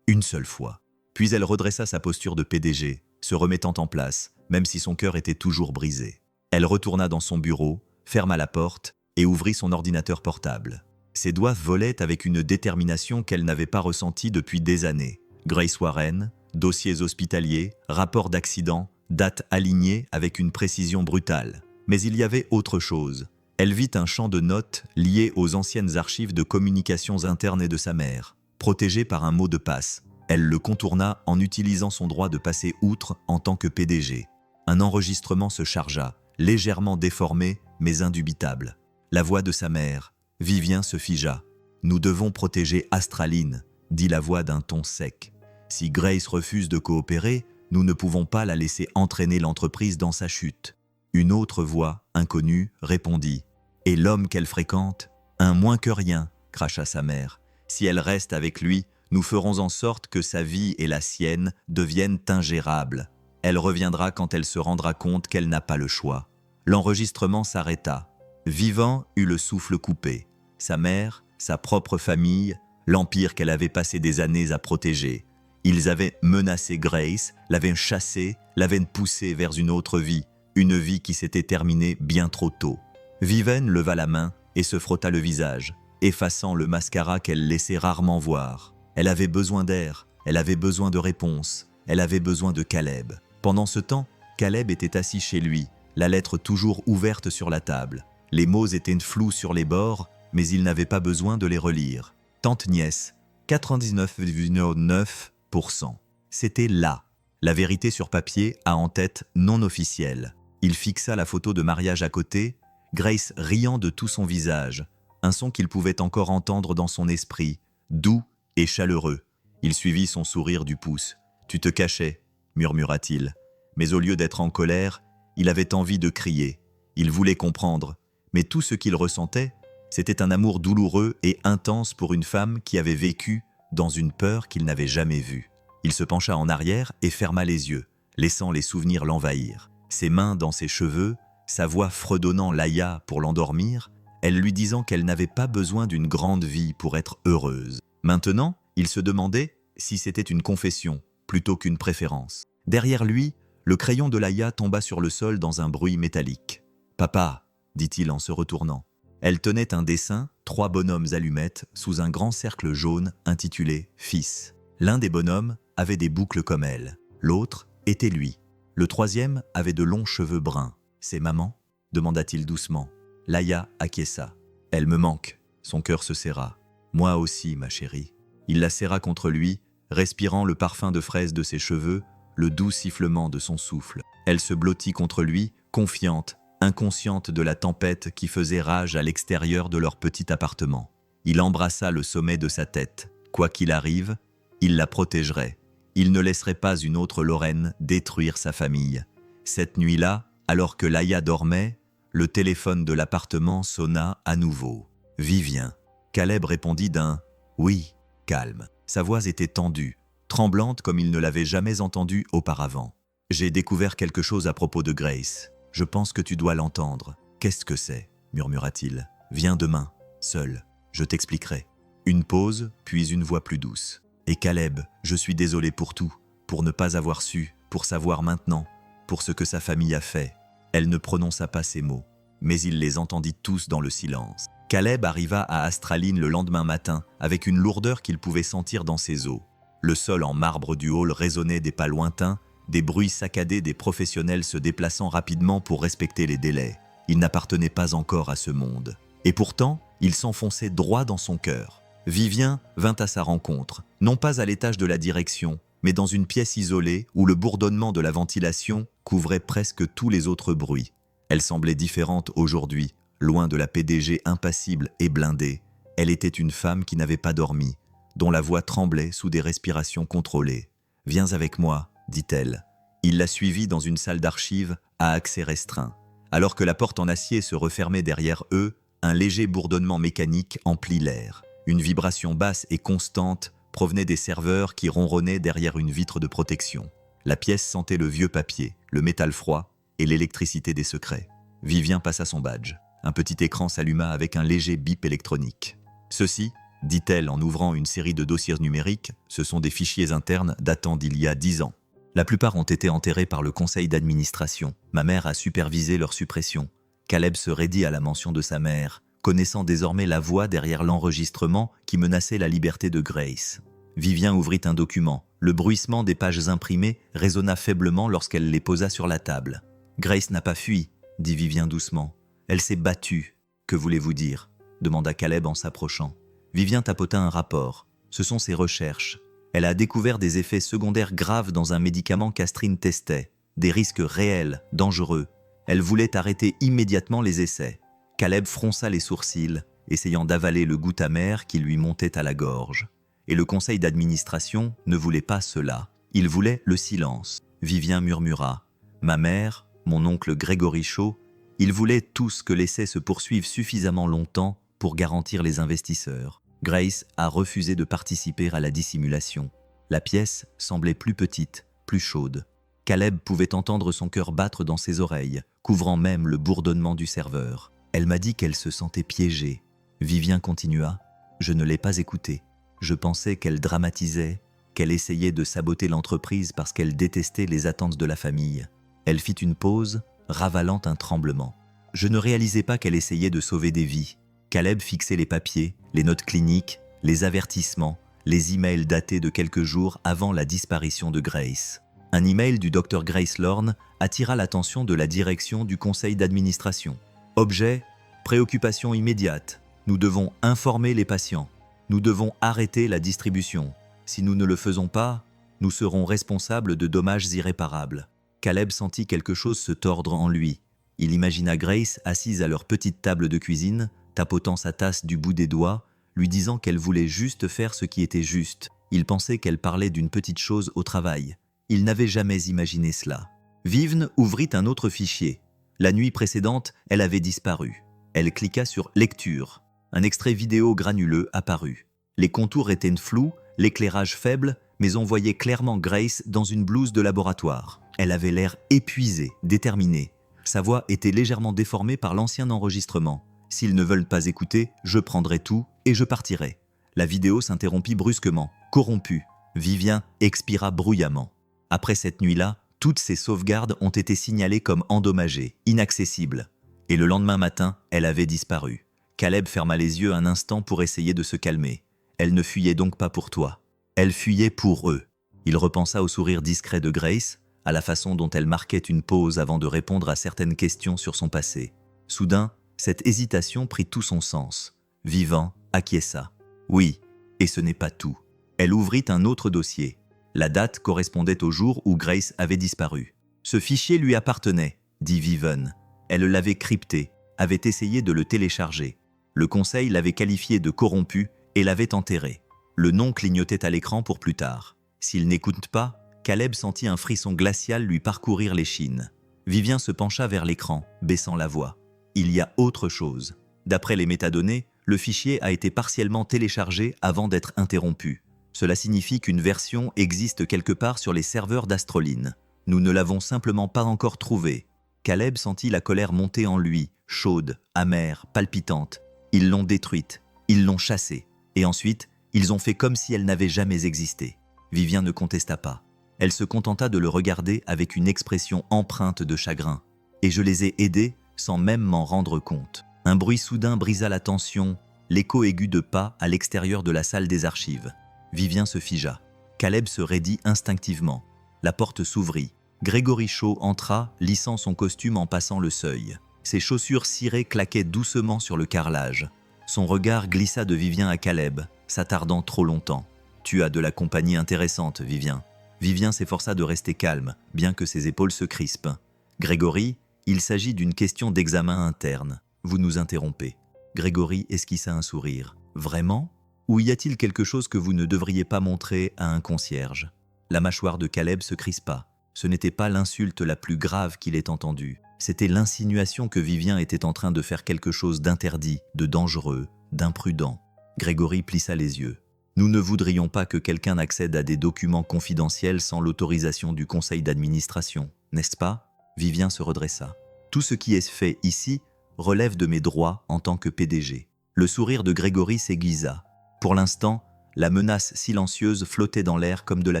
une seule fois. Puis elle redressa sa posture de PDG, se remettant en place, même si son cœur était toujours brisé. Elle retourna dans son bureau, ferma la porte et ouvrit son ordinateur portable. Ses doigts volaient avec une détermination qu'elle n'avait pas ressentie depuis des années. Grace Warren, dossiers hospitaliers, rapports d'accident, dates alignées avec une précision brutale. Mais il y avait autre chose. Elle vit un champ de notes lié aux anciennes archives de communications internes de sa mère, protégé par un mot de passe. Elle le contourna en utilisant son droit de passer outre en tant que PDG. Un enregistrement se chargea, légèrement déformé, mais indubitable. La voix de sa mère. Vivien se figea. « Nous devons protéger Astraline », dit la voix d'un ton sec. « Si Grace refuse de coopérer, nous ne pouvons pas la laisser entraîner l'entreprise dans sa chute. » Une autre voix, inconnue, répondit. « Et l'homme qu'elle fréquente ?»« Un moins que rien, » cracha sa mère. « Si elle reste avec lui, nous ferons en sorte que sa vie et la sienne deviennent ingérables. Elle reviendra quand elle se rendra compte qu'elle n'a pas le choix. » L'enregistrement s'arrêta. Vivant eut le souffle coupé. Sa mère, sa propre famille, l'empire qu'elle avait passé des années à protéger. Ils avaient menacé Grace, l'avaient chassée, l'avaient poussée vers une autre vie. Une vie qui s'était terminée bien trop tôt. Viven leva la main, et se frotta le visage, effaçant le mascara qu'elle laissait rarement voir. Elle avait besoin d'air, elle avait besoin de réponses, elle avait besoin de Caleb. Pendant ce temps, Caleb était assis chez lui, la lettre toujours ouverte sur la table. Les mots étaient flous sur les bords, mais il n'avait pas besoin de les relire. Tante-nièce, 99,9%. C'était là. La vérité sur papier a en tête non officielle. Il fixa la photo de mariage à côté, Grace riant de tout son visage, un son qu'il pouvait encore entendre dans son esprit, doux et chaleureux. Il suivit son sourire du pouce. « Tu te cachais » murmura-t-il. Mais au lieu d'être en colère, il avait envie de crier. Il voulait comprendre, mais tout ce qu'il ressentait, c'était un amour douloureux et intense pour une femme qui avait vécu dans une peur qu'il n'avait jamais vue. Il se pencha en arrière et ferma les yeux, laissant les souvenirs l'envahir. Ses mains dans ses cheveux, sa voix fredonnant Laïa pour l'endormir, elle lui disant qu'elle n'avait pas besoin d'une grande vie pour être heureuse. Maintenant, il se demandait si c'était une confession plutôt qu'une préférence. Derrière lui, le crayon de Laïa tomba sur le sol dans un bruit métallique. « Papa » dit-il en se retournant. Elle tenait un dessin, 3 bonhommes allumettes, sous un grand cercle jaune intitulé « Fils ». L'un des bonhommes avait des boucles comme elle, l'autre était lui. Le troisième avait de longs cheveux bruns. « C'est maman » demanda-t-il doucement. Laïa acquiesça. « Elle me manque ». Son cœur se serra. « Moi aussi, ma chérie ». Il la serra contre lui, respirant le parfum de fraise de ses cheveux, le doux sifflement de son souffle. Elle se blottit contre lui, confiante, inconsciente de la tempête qui faisait rage à l'extérieur de leur petit appartement. Il embrassa le sommet de sa tête. Quoi qu'il arrive, il la protégerait. Il ne laisserait pas une autre Lorraine détruire sa famille. Cette nuit-là, alors que Laïa dormait, le téléphone de l'appartement sonna à nouveau. « Vivien ». Caleb répondit d'un « oui », calme. Sa voix était tendue, tremblante comme il ne l'avait jamais entendue auparavant. « J'ai découvert quelque chose à propos de Grace. Je pense que tu dois l'entendre. »« Qu'est-ce que c'est » murmura-t-il. « Viens demain, seul. Je t'expliquerai. » Une pause, puis une voix plus douce. « Et Caleb, je suis désolé pour tout, pour ne pas avoir su, pour savoir maintenant, pour ce que sa famille a fait. » Elle ne prononça pas ces mots, mais il les entendit tous dans le silence. Caleb arriva à Astraline le lendemain matin avec une lourdeur qu'il pouvait sentir dans ses os. Le sol en marbre du hall résonnait des pas lointains, des bruits saccadés des professionnels se déplaçant rapidement pour respecter les délais. Il n'appartenait pas encore à ce monde. Et pourtant, il s'enfonçait droit dans son cœur. Vivien vint à sa rencontre, non pas à l'étage de la direction, mais dans une pièce isolée où le bourdonnement de la ventilation couvrait presque tous les autres bruits. Elle semblait différente aujourd'hui, loin de la PDG impassible et blindée. Elle était une femme qui n'avait pas dormi, dont la voix tremblait sous des respirations contrôlées. « Viens avec moi », dit-elle. Il la suivit dans une salle d'archives à accès restreint. Alors que la porte en acier se refermait derrière eux, un léger bourdonnement mécanique emplit l'air. Une vibration basse et constante provenait des serveurs qui ronronnaient derrière une vitre de protection. La pièce sentait le vieux papier, le métal froid et l'électricité des secrets. Vivien passa son badge. Un petit écran s'alluma avec un léger bip électronique. « Ceci, dit-elle en ouvrant une série de dossiers numériques, ce sont des fichiers internes datant d'il y a 10 ans. La plupart ont été enterrés par le conseil d'administration. Ma mère a supervisé leur suppression. » Caleb se raidit à la mention de sa mère, connaissant désormais la voix derrière l'enregistrement qui menaçait la liberté de Grace. Vivien ouvrit un document. Le bruissement des pages imprimées résonna faiblement lorsqu'elle les posa sur la table. « Grace n'a pas fui, » dit Vivien doucement. « Elle s'est battue. »« Que voulez-vous dire » demanda Caleb en s'approchant. Vivien tapota un rapport. Ce sont ses recherches. Elle a découvert des effets secondaires graves dans un médicament qu'Astrine testait. Des risques réels, dangereux. Elle voulait arrêter immédiatement les essais. Caleb fronça les sourcils, essayant d'avaler le goût amer qui lui montait à la gorge. Et le conseil d'administration ne voulait pas cela. Il voulait le silence. Vivien murmura. « Ma mère, mon oncle Grégory Shaw, ils voulaient tous que l'essai se poursuive suffisamment longtemps pour garantir les investisseurs. Grace a refusé de participer à la dissimulation. La pièce semblait plus petite, plus chaude. Caleb pouvait entendre son cœur battre dans ses oreilles, couvrant même le bourdonnement du serveur. Elle m'a dit qu'elle se sentait piégée. Vivien continua. Je ne l'ai pas écoutée. Je pensais qu'elle dramatisait, qu'elle essayait de saboter l'entreprise parce qu'elle détestait les attentes de la famille. Elle fit une pause, ravalant un tremblement. Je ne réalisais pas qu'elle essayait de sauver des vies, Caleb fixait les papiers, les notes cliniques, les avertissements, les emails datés de quelques jours avant la disparition de Grace. Un email du Dr Grace Lorne attira l'attention de la direction du conseil d'administration. Objet, préoccupation immédiate. Nous devons informer les patients. Nous devons arrêter la distribution. Si nous ne le faisons pas, nous serons responsables de dommages irréparables. Caleb sentit quelque chose se tordre en lui. Il imagina Grace assise à leur petite table de cuisine, tapotant sa tasse du bout des doigts, lui disant qu'elle voulait juste faire ce qui était juste. Il pensait qu'elle parlait d'une petite chose au travail. Il n'avait jamais imaginé cela. Vivian ouvrit un autre fichier. La nuit précédente, elle avait disparu. Elle cliqua sur « Lecture ». Un extrait vidéo granuleux apparut. Les contours étaient flous, l'éclairage faible, mais on voyait clairement Grace dans une blouse de laboratoire. Elle avait l'air épuisée, déterminée. Sa voix était légèrement déformée par l'ancien enregistrement. « S'ils ne veulent pas écouter, je prendrai tout et je partirai ». La vidéo s'interrompit brusquement, corrompue. Vivian expira bruyamment. Après cette nuit-là, toutes ses sauvegardes ont été signalées comme endommagées, inaccessibles. Et le lendemain matin, elle avait disparu. Caleb ferma les yeux un instant pour essayer de se calmer. Elle ne fuyait donc pas pour toi. Elle fuyait pour eux. Il repensa au sourire discret de Grace, à la façon dont elle marquait une pause avant de répondre à certaines questions sur son passé. Soudain, cette hésitation prit tout son sens. Vivian acquiesça. Oui, et ce n'est pas tout. Elle ouvrit un autre dossier. La date correspondait au jour où Grace avait disparu. Ce fichier lui appartenait, dit Vivian. Elle l'avait crypté, avait essayé de le télécharger. Le conseil l'avait qualifié de corrompu et l'avait enterré. Le nom clignotait à l'écran pour plus tard. S'il n'écoute pas, Caleb sentit un frisson glacial lui parcourir l'échine. Vivian se pencha vers l'écran, baissant la voix. Il y a autre chose. D'après les métadonnées, le fichier a été partiellement téléchargé avant d'être interrompu. Cela signifie qu'une version existe quelque part sur les serveurs d'Astroline. Nous ne l'avons simplement pas encore trouvée. Caleb sentit la colère monter en lui, chaude, amère, palpitante. Ils l'ont détruite, ils l'ont chassée. Et ensuite, ils ont fait comme si elle n'avait jamais existé. Vivian ne contesta pas. Elle se contenta de le regarder avec une expression empreinte de chagrin. Et je les ai aidés sans même m'en rendre compte. Un bruit soudain brisa la tension, l'écho aigu de pas à l'extérieur de la salle des archives. Vivian se figea. Caleb se raidit instinctivement. La porte s'ouvrit. Gregory Shaw entra, lissant son costume en passant le seuil. Ses chaussures cirées claquaient doucement sur le carrelage. Son regard glissa de Vivian à Caleb, s'attardant trop longtemps. « Tu as de la compagnie intéressante, Vivian. » Vivian s'efforça de rester calme, bien que ses épaules se crispent. « Gregory, il s'agit d'une question d'examen interne. Vous nous interrompez. » Gregory esquissa un sourire. « Vraiment ? Ou y a-t-il quelque chose que vous ne devriez pas montrer à un concierge ?» La mâchoire de Caleb se crispa. Ce n'était pas l'insulte la plus grave qu'il ait entendue. C'était l'insinuation que Vivian était en train de faire quelque chose d'interdit, de dangereux, d'imprudent. Gregory plissa les yeux. « Nous ne voudrions pas que quelqu'un accède à des documents confidentiels sans l'autorisation du conseil d'administration, n'est-ce pas ?» Vivian se redressa. « Tout ce qui est fait ici relève de mes droits en tant que PDG. » Le sourire de Gregory s'aiguisa. Pour l'instant, la menace silencieuse flottait dans l'air comme de la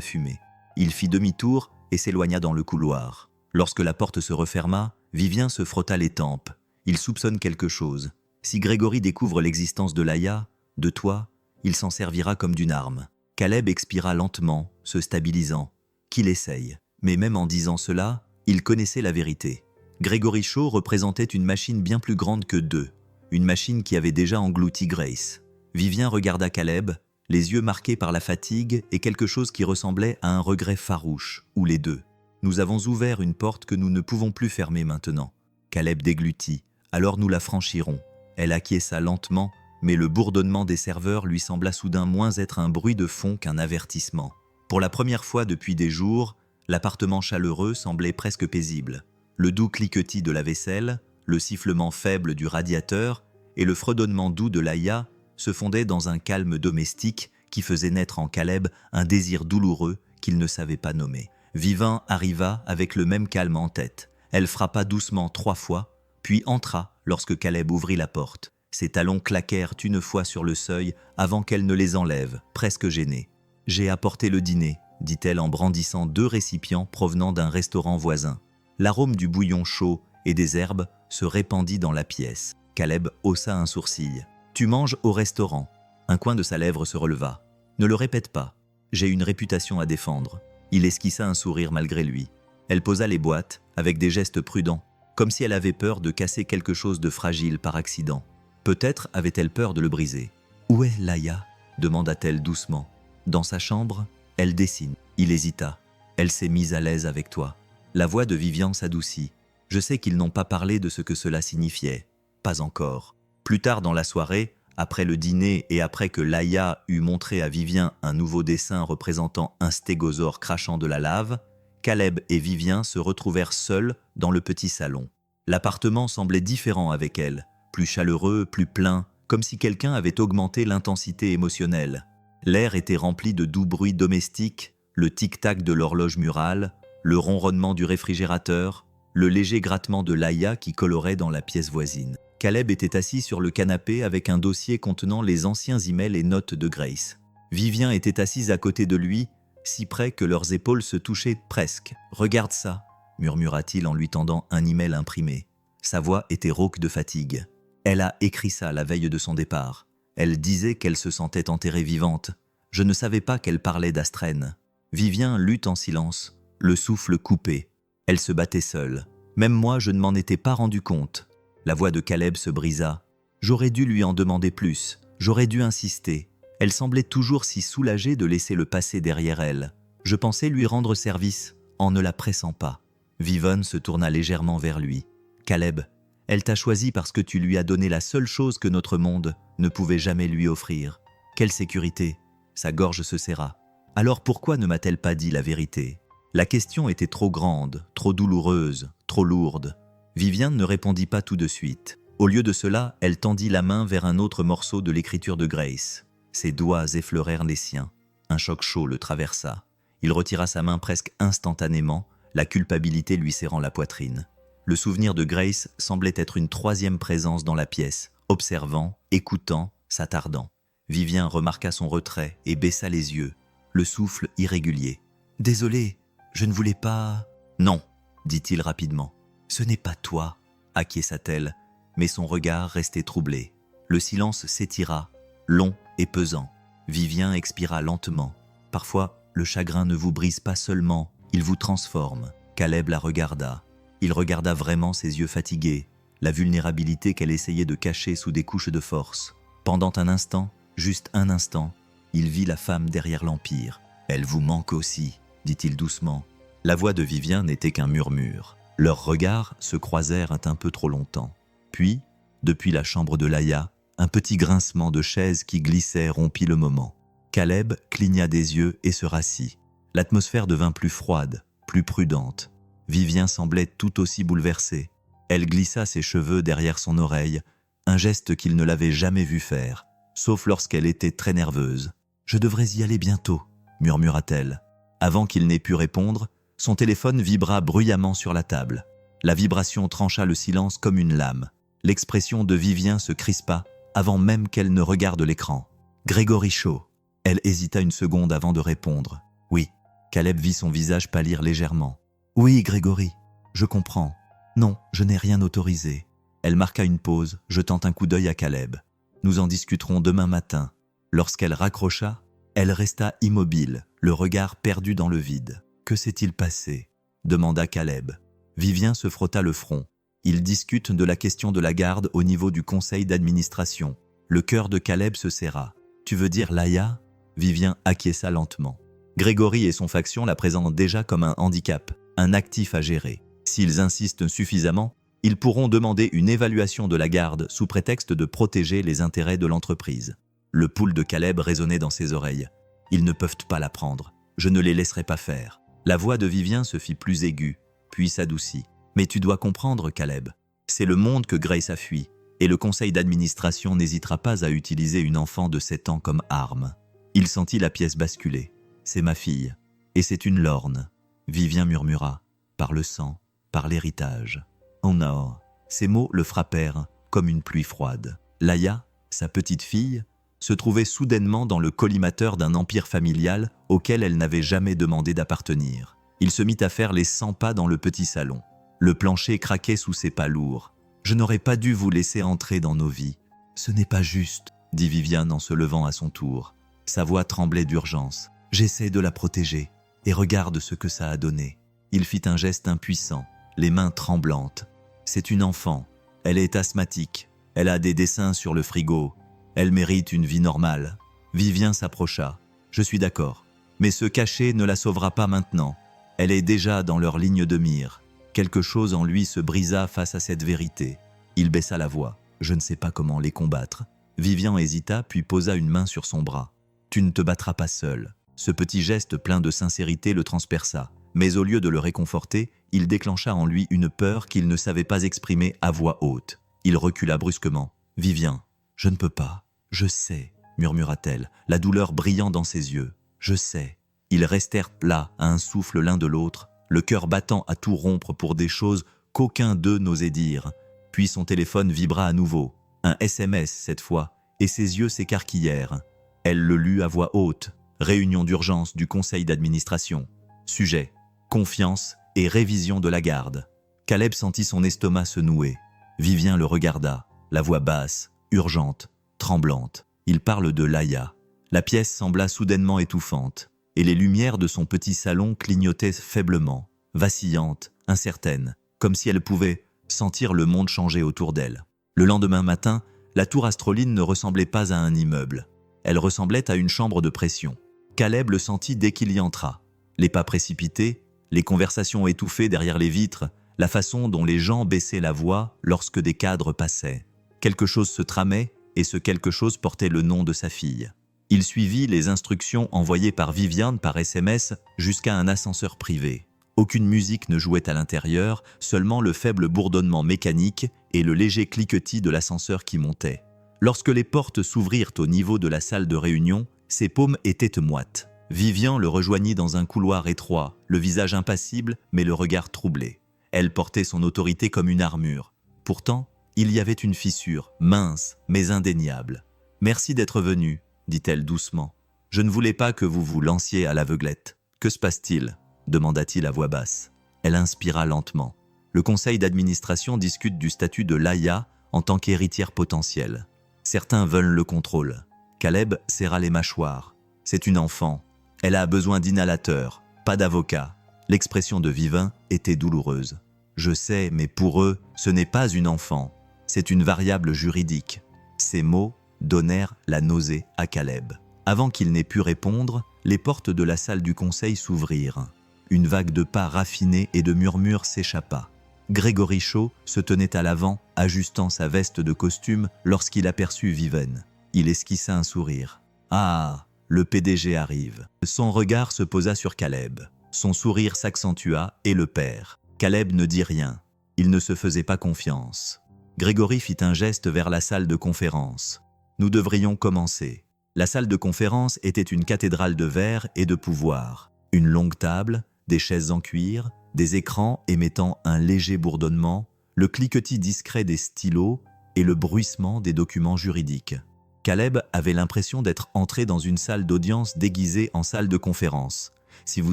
fumée. Il fit demi-tour et s'éloigna dans le couloir. Lorsque la porte se referma, Vivian se frotta les tempes. Il soupçonne quelque chose. Si Gregory découvre l'existence de Laia, de toi, il s'en servira comme d'une arme. Caleb expira lentement, se stabilisant. Qu'il essaye. Mais même en disant cela, il connaissait la vérité. Gregory Shaw représentait une machine bien plus grande que deux. Une machine qui avait déjà englouti Grace. Vivian regarda Caleb, les yeux marqués par la fatigue et quelque chose qui ressemblait à un regret farouche, ou les deux. Nous avons ouvert une porte que nous ne pouvons plus fermer maintenant. Caleb déglutit. Alors nous la franchirons. Elle acquiesça lentement, mais le bourdonnement des serveurs lui sembla soudain moins être un bruit de fond qu'un avertissement. Pour la première fois depuis des jours, l'appartement chaleureux semblait presque paisible. Le doux cliquetis de la vaisselle, le sifflement faible du radiateur et le fredonnement doux de Laia se fondaient dans un calme domestique qui faisait naître en Caleb un désir douloureux qu'il ne savait pas nommer. Vivian arriva avec le même calme en tête. Elle frappa doucement 3 fois, puis entra lorsque Caleb ouvrit la porte. Ses talons claquèrent une fois sur le seuil avant qu'elle ne les enlève, presque gênée. « J'ai apporté le dîner », dit-elle en brandissant 2 récipients provenant d'un restaurant voisin. L'arôme du bouillon chaud et des herbes se répandit dans la pièce. Caleb haussa un sourcil. Tu manges au restaurant. Un coin de sa lèvre se releva. Ne le répète pas. J'ai une réputation à défendre. Il esquissa un sourire malgré lui. Elle posa les boîtes avec des gestes prudents, comme si elle avait peur de casser quelque chose de fragile par accident. Peut-être avait-elle peur de le briser. « Où est Laïa » demanda-t-elle doucement. « Dans sa chambre, elle dessine. » Il hésita. « Elle s'est mise à l'aise avec toi. » La voix de Vivian s'adoucit. « Je sais qu'ils n'ont pas parlé de ce que cela signifiait. Pas encore. » Plus tard dans la soirée, après le dîner et après que Laïa eut montré à Vivien un nouveau dessin représentant un stégosaure crachant de la lave, Caleb et Vivien se retrouvèrent seuls dans le petit salon. L'appartement semblait différent avec elle, plus chaleureux, plus plein, comme si quelqu'un avait augmenté l'intensité émotionnelle. L'air était rempli de doux bruits domestiques, le tic-tac de l'horloge murale, le ronronnement du réfrigérateur, le léger grattement de Laïa qui colorait dans la pièce voisine. Caleb était assis sur le canapé avec un dossier contenant les anciens emails et notes de Grace. Vivien était assise à côté de lui, si près que leurs épaules se touchaient presque. « Regarde ça » murmura-t-il en lui tendant un email imprimé. Sa voix était rauque de fatigue. Elle a écrit ça la veille de son départ. Elle disait qu'elle se sentait enterrée vivante. Je ne savais pas qu'elle parlait d'Astrène. Vivien lut en silence, le souffle coupé. Elle se battait seule. Même moi, je ne m'en étais pas rendu compte. La voix de Caleb se brisa. J'aurais dû lui en demander plus. J'aurais dû insister. Elle semblait toujours si soulagée de laisser le passé derrière elle. Je pensais lui rendre service en ne la pressant pas. Vivonne se tourna légèrement vers lui. « Caleb, elle t'a choisi parce que tu lui as donné la seule chose que notre monde ne pouvait jamais lui offrir. Quelle sécurité !» Sa gorge se serra. « Alors pourquoi ne m'a-t-elle pas dit la vérité ?» La question était trop grande, trop douloureuse, trop lourde. Viviane ne répondit pas tout de suite. Au lieu de cela, elle tendit la main vers un autre morceau de l'écriture de Grace. Ses doigts effleurèrent les siens. Un choc chaud le traversa. Il retira sa main presque instantanément, la culpabilité lui serrant la poitrine. Le souvenir de Grace semblait être une troisième présence dans la pièce, observant, écoutant, s'attardant. Vivien remarqua son retrait et baissa les yeux, le souffle irrégulier. « Désolé, je ne voulais pas... » « Non, » dit-il rapidement. « Ce n'est pas toi, » acquiesça-t-elle, mais son regard restait troublé. Le silence s'étira, long et pesant. Vivien expira lentement. « Parfois, le chagrin ne vous brise pas seulement, il vous transforme. » Caleb la regarda. Il regarda vraiment ses yeux fatigués, la vulnérabilité qu'elle essayait de cacher sous des couches de force. Pendant un instant, juste un instant, il vit la femme derrière l'empire. « Elle vous manque aussi, » dit-il doucement. La voix de Vivien n'était qu'un murmure. Leurs regards se croisèrent un peu trop longtemps. Puis, depuis la chambre de Laïa, un petit grincement de chaise qui glissait rompit le moment. Caleb cligna des yeux et se rassit. L'atmosphère devint plus froide, plus prudente. Vivien semblait tout aussi bouleversée. Elle glissa ses cheveux derrière son oreille, un geste qu'il ne l'avait jamais vu faire, sauf lorsqu'elle était très nerveuse. « Je devrais y aller bientôt », murmura-t-elle. Avant qu'il n'ait pu répondre, son téléphone vibra bruyamment sur la table. La vibration trancha le silence comme une lame. L'expression de Vivien se crispa avant même qu'elle ne regarde l'écran. « Grégory Shaw ». Elle hésita une seconde avant de répondre. « Oui ». Caleb vit son visage pâlir légèrement. « Oui, Grégory, je comprends. Non, je n'ai rien autorisé. » Elle marqua une pause, jetant un coup d'œil à Caleb. « Nous en discuterons demain matin. » Lorsqu'elle raccrocha, elle resta immobile, le regard perdu dans le vide. « Que s'est-il passé ?» demanda Caleb. Vivien se frotta le front. Ils discutent de la question de la garde au niveau du conseil d'administration. Le cœur de Caleb se serra. « Tu veux dire Laïa ?» Vivien acquiesça lentement. Grégory et son faction la présentent déjà comme un handicap, un actif à gérer. S'ils insistent suffisamment, ils pourront demander une évaluation de la garde sous prétexte de protéger les intérêts de l'entreprise. Le pouls de Caleb résonnait dans ses oreilles. Ils ne peuvent pas la prendre. Je ne les laisserai pas faire. La voix de Vivien se fit plus aiguë, puis s'adoucit. Mais tu dois comprendre, Caleb. C'est le monde que Grace a fui, et le conseil d'administration n'hésitera pas à utiliser une enfant de 7 ans comme arme. Il sentit la pièce basculer. C'est ma fille, et c'est une lorne. Vivien murmura, par le sang, par l'héritage. Oh non. Ces mots le frappèrent comme une pluie froide. Laïa, sa petite fille, se trouvait soudainement dans le collimateur d'un empire familial auquel elle n'avait jamais demandé d'appartenir. Il se mit à faire les 100 pas dans le petit salon. Le plancher craquait sous ses pas lourds. « Je n'aurais pas dû vous laisser entrer dans nos vies. Ce n'est pas juste, dit Viviane en se levant à son tour. Sa voix tremblait d'urgence. J'essaie de la protéger, et regarde ce que ça a donné. Il fit un geste impuissant, les mains tremblantes. C'est une enfant, elle est asthmatique, elle a des dessins sur le frigo, elle mérite une vie normale. Vivien s'approcha. Je suis d'accord, mais ce cachet ne la sauvera pas maintenant. Elle est déjà dans leur ligne de mire. Quelque chose en lui se brisa face à cette vérité. Il baissa la voix. Je ne sais pas comment les combattre. Vivian hésita puis posa une main sur son bras. Tu ne te battras pas seul. Ce petit geste plein de sincérité le transperça. Mais au lieu de le réconforter, il déclencha en lui une peur qu'il ne savait pas exprimer à voix haute. Il recula brusquement. « Vivian, je ne peux pas. Je sais, » murmura-t-elle, la douleur brillant dans ses yeux. « Je sais. » Ils restèrent là, à un souffle l'un de l'autre, le cœur battant à tout rompre pour des choses qu'aucun d'eux n'osait dire. Puis son téléphone vibra à nouveau. Un SMS cette fois, et ses yeux s'écarquillèrent. Elle le lut à voix haute. Réunion d'urgence du conseil d'administration. Sujet, confiance et révision de la garde. Caleb sentit son estomac se nouer. Vivien le regarda, la voix basse, urgente, tremblante. Il parle de Laïa. La pièce sembla soudainement étouffante, et les lumières de son petit salon clignotaient faiblement, vacillantes, incertaines, comme si elle pouvait sentir le monde changer autour d'elle. Le lendemain matin, la tour Astroline ne ressemblait pas à un immeuble. Elle ressemblait à une chambre de pression. Caleb le sentit dès qu'il y entra. Les pas précipités, les conversations étouffées derrière les vitres, la façon dont les gens baissaient la voix lorsque des cadres passaient. Quelque chose se tramait, et ce quelque chose portait le nom de sa fille. Il suivit les instructions envoyées par Viviane par SMS jusqu'à un ascenseur privé. Aucune musique ne jouait à l'intérieur, seulement le faible bourdonnement mécanique et le léger cliquetis de l'ascenseur qui montait. Lorsque les portes s'ouvrirent au niveau de la salle de réunion, ses paumes étaient moites. Vivian le rejoignit dans un couloir étroit, le visage impassible mais le regard troublé. Elle portait son autorité comme une armure. Pourtant, il y avait une fissure, mince mais indéniable. « Merci d'être venu », dit-elle doucement. « Je ne voulais pas que vous vous lanciez à l'aveuglette. Que se passe-t-il » demanda-t-il à voix basse. Elle inspira lentement. Le conseil d'administration discute du statut de Laïa en tant qu'héritière potentielle. Certains veulent le contrôle. Caleb serra les mâchoires. C'est une enfant. Elle a besoin d'inhalateurs, pas d'avocat. L'expression de Vivin était douloureuse. Je sais, mais pour eux, ce n'est pas une enfant. C'est une variable juridique. Ces mots donnèrent la nausée à Caleb. Avant qu'il n'ait pu répondre, les portes de la salle du conseil s'ouvrirent. Une vague de pas raffinés et de murmures s'échappa. Grégory Shaw se tenait à l'avant, ajustant sa veste de costume lorsqu'il aperçut Viven. Il esquissa un sourire. « Ah, le PDG arrive. » Son regard se posa sur Caleb. Son sourire s'accentua et le père. Caleb ne dit rien. Il ne se faisait pas confiance. Grégory fit un geste vers la salle de conférence. « Nous devrions commencer. » La salle de conférence était une cathédrale de verre et de pouvoir. Une longue table, des chaises en cuir, des écrans émettant un léger bourdonnement, le cliquetis discret des stylos et le bruissement des documents juridiques. Caleb avait l'impression d'être entré dans une salle d'audience déguisée en salle de conférence. Si vous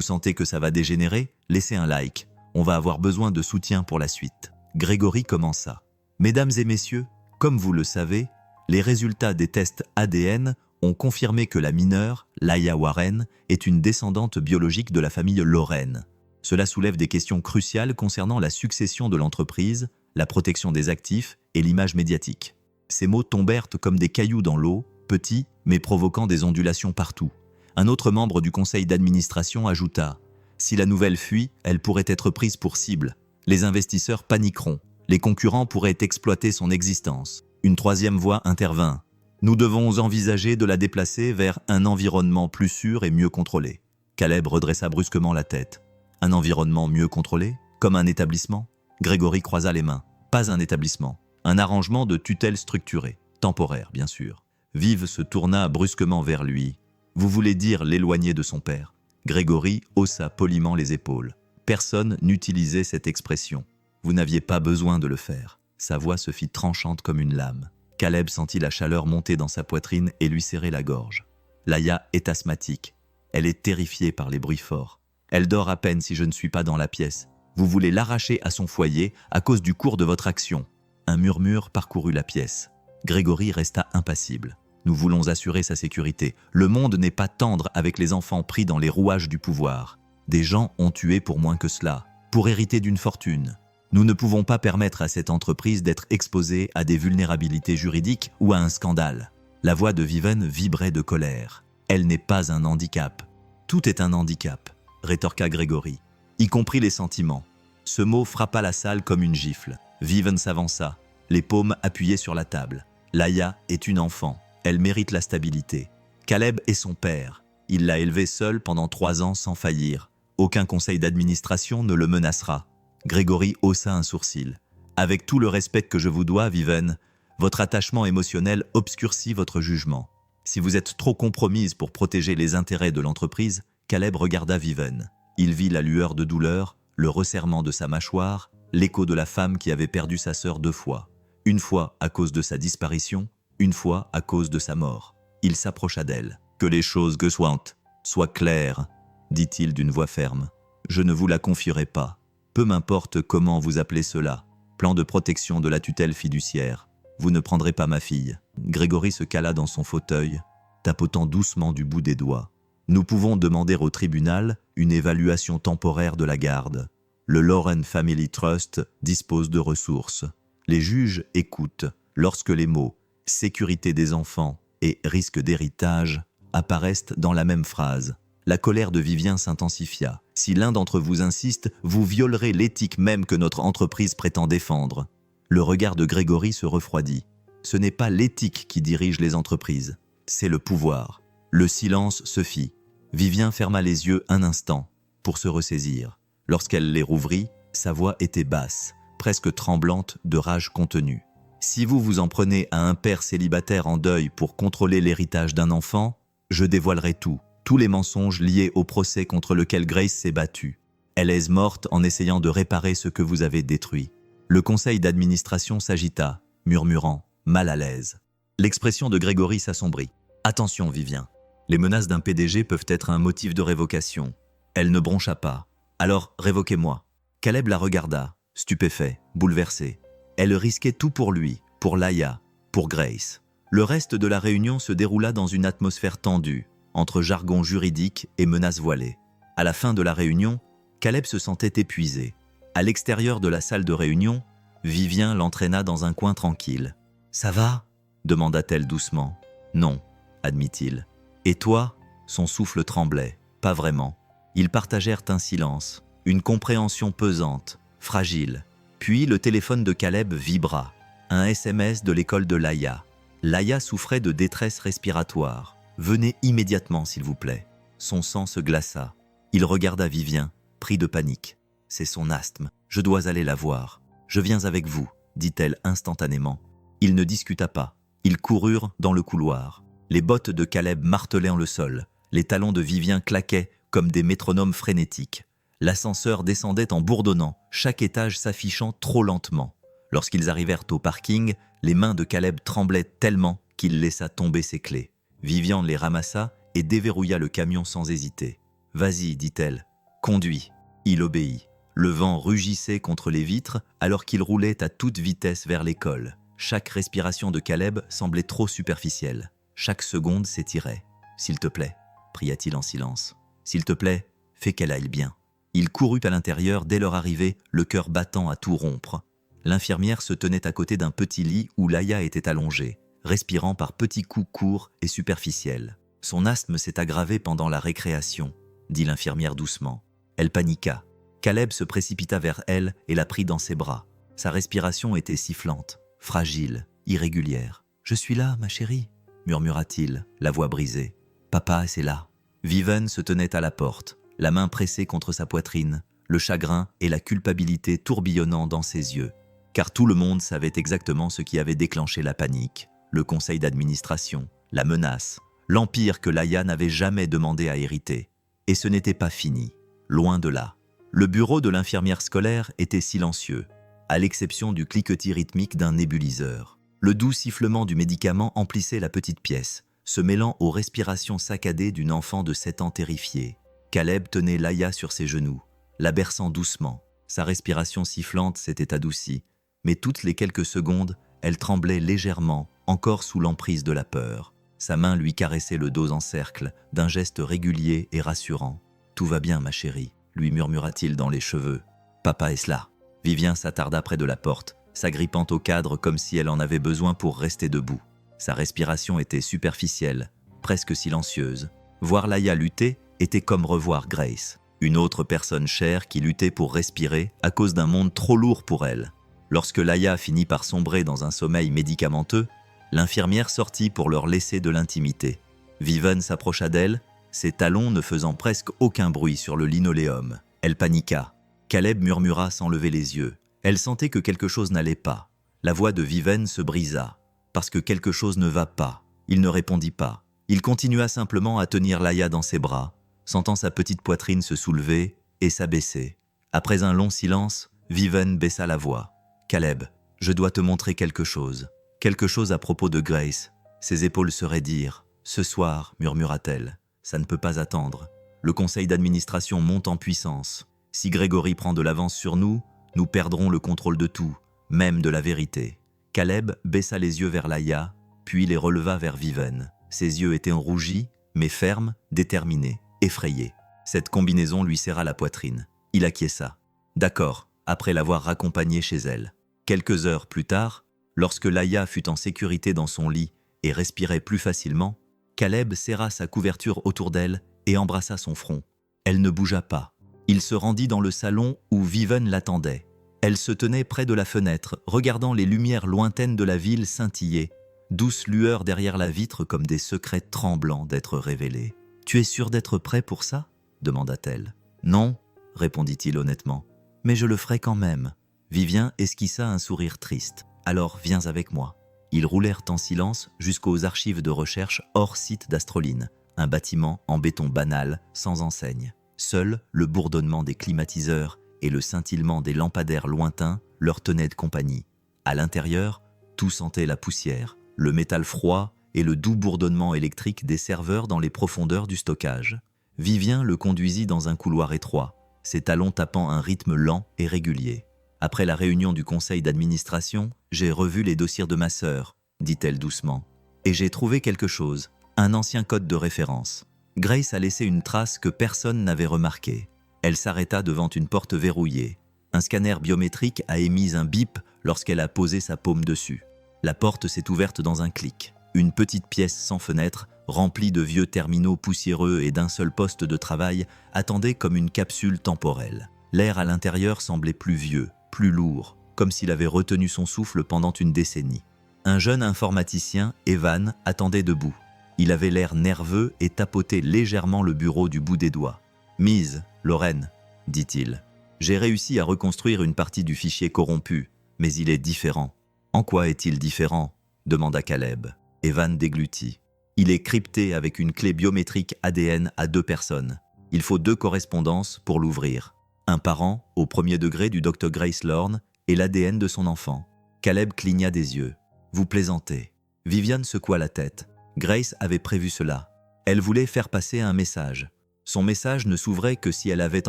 sentez que ça va dégénérer, laissez un like. On va avoir besoin de soutien pour la suite. Grégory commença. Mesdames et messieurs, comme vous le savez, les résultats des tests ADN ont confirmé que la mineure, Laïa Warren, est une descendante biologique de la famille Lorraine. Cela soulève des questions cruciales concernant la succession de l'entreprise, la protection des actifs et l'image médiatique. Ces mots tombèrent comme des cailloux dans l'eau, petits mais provoquant des ondulations partout. Un autre membre du conseil d'administration ajouta « Si la nouvelle fuit, elle pourrait être prise pour cible. Les investisseurs paniqueront. Les concurrents pourraient exploiter son existence. » Une troisième voix intervint. « Nous devons envisager de la déplacer vers un environnement plus sûr et mieux contrôlé. » Caleb redressa brusquement la tête. « Un environnement mieux contrôlé? Comme un établissement ?» Grégory croisa les mains. « Pas un établissement. Un arrangement de tutelle structuré. Temporaire, bien sûr. » Vive se tourna brusquement vers lui. « Vous voulez dire l'éloigner de son père ?» Grégory haussa poliment les épaules. Personne n'utilisait cette expression. Vous n'aviez pas besoin de le faire. Sa voix se fit tranchante comme une lame. Caleb sentit la chaleur monter dans sa poitrine et lui serrer la gorge. Laïa est asthmatique. Elle est terrifiée par les bruits forts. Elle dort à peine si je ne suis pas dans la pièce. Vous voulez l'arracher à son foyer à cause du cours de votre action. Un murmure parcourut la pièce. Grégory resta impassible. Nous voulons assurer sa sécurité. Le monde n'est pas tendre avec les enfants pris dans les rouages du pouvoir. Des gens ont tué pour moins que cela, pour hériter d'une fortune. Nous ne pouvons pas permettre à cette entreprise d'être exposée à des vulnérabilités juridiques ou à un scandale. La voix de Viven vibrait de colère. Elle n'est pas un handicap. Tout est un handicap, rétorqua Grégory, y compris les sentiments. Ce mot frappa la salle comme une gifle. Viven s'avança, les paumes appuyées sur la table. Laïa est une enfant. Elle mérite la stabilité. Caleb est son père. Il l'a élevée seule pendant 3 ans sans faillir. Aucun conseil d'administration ne le menacera. Grégory haussa un sourcil. Avec tout le respect que je vous dois, Viven, votre attachement émotionnel obscurcit votre jugement. Si vous êtes trop compromise pour protéger les intérêts de l'entreprise, Caleb regarda Viven. Il vit la lueur de douleur, le resserrement de sa mâchoire, l'écho de la femme qui avait perdu sa sœur 2 fois. Une fois à cause de sa disparition, une fois à cause de sa mort. Il s'approcha d'elle. « Que les choses que soient claires, dit-il d'une voix ferme. Je ne vous la confierai pas. Peu m'importe comment vous appelez cela. Plan de protection de la tutelle fiduciaire. Vous ne prendrez pas ma fille. » Grégory se cala dans son fauteuil, tapotant doucement du bout des doigts. « Nous pouvons demander au tribunal une évaluation temporaire de la garde. Le Lauren Family Trust dispose de ressources. Les juges écoutent lorsque les mots « sécurité des enfants » et « risque d'héritage » apparaissent dans la même phrase. La colère de Vivien s'intensifia. « Si l'un d'entre vous insiste, vous violerez l'éthique même que notre entreprise prétend défendre. » Le regard de Grégory se refroidit. Ce n'est pas l'éthique qui dirige les entreprises, c'est le pouvoir. Le silence se fit. Vivien ferma les yeux un instant pour se ressaisir. Lorsqu'elle les rouvrit, sa voix était basse, presque tremblante de rage contenue. « Si vous vous en prenez à un père célibataire en deuil pour contrôler l'héritage d'un enfant, je dévoilerai tout, tous les mensonges liés au procès contre lequel Grace s'est battue. Elle est morte en essayant de réparer ce que vous avez détruit. » Le conseil d'administration s'agita, murmurant, mal à l'aise. L'expression de Grégory s'assombrit. « Attention, Vivien, les menaces d'un PDG peuvent être un motif de révocation. » Elle ne broncha pas. « Alors, révoquez-moi. » Caleb la regarda, stupéfait, bouleversé. Elle risquait tout pour lui, pour Laïa, pour Grace. Le reste de la réunion se déroula dans une atmosphère tendue, entre jargon juridique et menaces voilées. À la fin de la réunion, Caleb se sentait épuisé. À l'extérieur de la salle de réunion, Vivien l'entraîna dans un coin tranquille. « Ça va ?» demanda-t-elle doucement. « Non », admit-il. « Et toi ?» Son souffle tremblait. « Pas vraiment. » Ils partagèrent un silence, une compréhension pesante, fragile. Puis le téléphone de Caleb vibra. Un SMS de l'école de Laïa. Laïa souffrait de détresse respiratoire. « Venez immédiatement, s'il vous plaît. » Son sang se glaça. Il regarda Vivien, pris de panique. « C'est son asthme. Je dois aller la voir. Je viens avec vous, » dit-elle instantanément. Il ne discuta pas. Ils coururent dans le couloir. Les bottes de Caleb martelaient le sol. Les talons de Vivien claquaient comme des métronomes frénétiques. L'ascenseur descendait en bourdonnant, chaque étage s'affichant trop lentement. Lorsqu'ils arrivèrent au parking, les mains de Caleb tremblaient tellement qu'il laissa tomber ses clés. Vivien les ramassa et déverrouilla le camion sans hésiter. « Vas-y, dit-elle. Conduis. » Il obéit. Le vent rugissait contre les vitres alors qu'il roulait à toute vitesse vers l'école. Chaque respiration de Caleb semblait trop superficielle. Chaque seconde s'étirait. « S'il te plaît, » pria-t-il en silence. « S'il te plaît, fais qu'elle aille bien. » Il courut à l'intérieur dès leur arrivée, le cœur battant à tout rompre. L'infirmière se tenait à côté d'un petit lit où Laïa était allongée, respirant par petits coups courts et superficiels. « Son asthme s'est aggravé pendant la récréation, » dit l'infirmière doucement. Elle paniqua. Caleb se précipita vers elle et la prit dans ses bras. Sa respiration était sifflante, fragile, irrégulière. « Je suis là, ma chérie, » murmura-t-il, la voix brisée. « Papa, c'est là. » Viven se tenait à la porte, la main pressée contre sa poitrine, le chagrin et la culpabilité tourbillonnant dans ses yeux. Car tout le monde savait exactement ce qui avait déclenché la panique, le conseil d'administration, la menace, l'empire que Laïa n'avait jamais demandé à hériter. Et ce n'était pas fini, loin de là. Le bureau de l'infirmière scolaire était silencieux, à l'exception du cliquetis rythmique d'un nébuliseur. Le doux sifflement du médicament emplissait la petite pièce, se mêlant aux respirations saccadées d'une enfant de 7 ans terrifiée. Caleb tenait Laïa sur ses genoux, la berçant doucement. Sa respiration sifflante s'était adoucie, mais toutes les quelques secondes, elle tremblait légèrement, encore sous l'emprise de la peur. Sa main lui caressait le dos en cercle, d'un geste régulier et rassurant. « Tout va bien, ma chérie », lui murmura-t-il dans les cheveux. « Papa est là. » Vivien s'attarda près de la porte, s'agrippant au cadre comme si elle en avait besoin pour rester debout. Sa respiration était superficielle, presque silencieuse. Voir Laïa lutter était comme revoir Grace, une autre personne chère qui luttait pour respirer à cause d'un monde trop lourd pour elle. Lorsque Laïa finit par sombrer dans un sommeil médicamenteux, l'infirmière sortit pour leur laisser de l'intimité. Vivian s'approcha d'elle, ses talons ne faisant presque aucun bruit sur le linoléum. Elle paniqua. Caleb murmura sans lever les yeux. Elle sentait que quelque chose n'allait pas. La voix de Vivian se brisa. Parce que quelque chose ne va pas. Il ne répondit pas. Il continua simplement à tenir Laïa dans ses bras, sentant sa petite poitrine se soulever et s'abaisser. Après un long silence, Vivian baissa la voix. « Caleb, je dois te montrer quelque chose. Quelque chose à propos de Grace. » Ses épaules se raidirent. « Ce soir, murmura-t-elle. Ça ne peut pas attendre. Le conseil d'administration monte en puissance. Si Grégory prend de l'avance sur nous, nous perdrons le contrôle de tout, même de la vérité. » Caleb baissa les yeux vers Laïa, puis les releva vers Vivian. Ses yeux étaient rougis, mais fermes, déterminés, effrayés. Cette combinaison lui serra la poitrine. Il acquiesça. D'accord, après l'avoir raccompagnée chez elle. Quelques heures plus tard, lorsque Laïa fut en sécurité dans son lit et respirait plus facilement, Caleb serra sa couverture autour d'elle et embrassa son front. Elle ne bougea pas. Il se rendit dans le salon où Vivian l'attendait. Elle se tenait près de la fenêtre, regardant les lumières lointaines de la ville scintiller, douces lueurs derrière la vitre comme des secrets tremblants d'être révélés. « Tu es sûr d'être prêt pour ça ?» demanda-t-elle. « Non, » répondit-il honnêtement, « mais je le ferai quand même. » Vivien esquissa un sourire triste. « Alors viens avec moi. » Ils roulèrent en silence jusqu'aux archives de recherche hors site d'Astroline, un bâtiment en béton banal, sans enseigne. Seul le bourdonnement des climatiseurs et le scintillement des lampadaires lointains leur tenaient de compagnie. À l'intérieur, tout sentait la poussière, le métal froid et le doux bourdonnement électrique des serveurs dans les profondeurs du stockage. Vivien le conduisit dans un couloir étroit, ses talons tapant un rythme lent et régulier. « Après la réunion du conseil d'administration, j'ai revu les dossiers de ma sœur, dit-elle doucement. Et j'ai trouvé quelque chose, un ancien code de référence. Grace a laissé une trace que personne n'avait remarquée. Elle s'arrêta devant une porte verrouillée. Un scanner biométrique a émis un bip lorsqu'elle a posé sa paume dessus. La porte s'est ouverte dans un clic. Une petite pièce sans fenêtre, remplie de vieux terminaux poussiéreux et d'un seul poste de travail, attendait comme une capsule temporelle. L'air à l'intérieur semblait plus vieux, plus lourd, comme s'il avait retenu son souffle pendant une décennie. Un jeune informaticien, Evan, attendait debout. Il avait l'air nerveux et tapotait légèrement le bureau du bout des doigts. « Mise, Lorraine, dit-il. J'ai réussi à reconstruire une partie du fichier corrompu, mais il est différent. » « En quoi est-il différent ?» demanda Caleb. Evan déglutit. « Il est crypté avec une clé biométrique ADN à 2 personnes. Il faut 2 correspondances pour l'ouvrir. Un parent, au premier degré du Dr Grace Lorne, et l'ADN de son enfant. » Caleb cligna des yeux. « Vous plaisantez. » Vivian secoua la tête. Grace avait prévu cela. Elle voulait faire passer un message. Son message ne s'ouvrait que si elle avait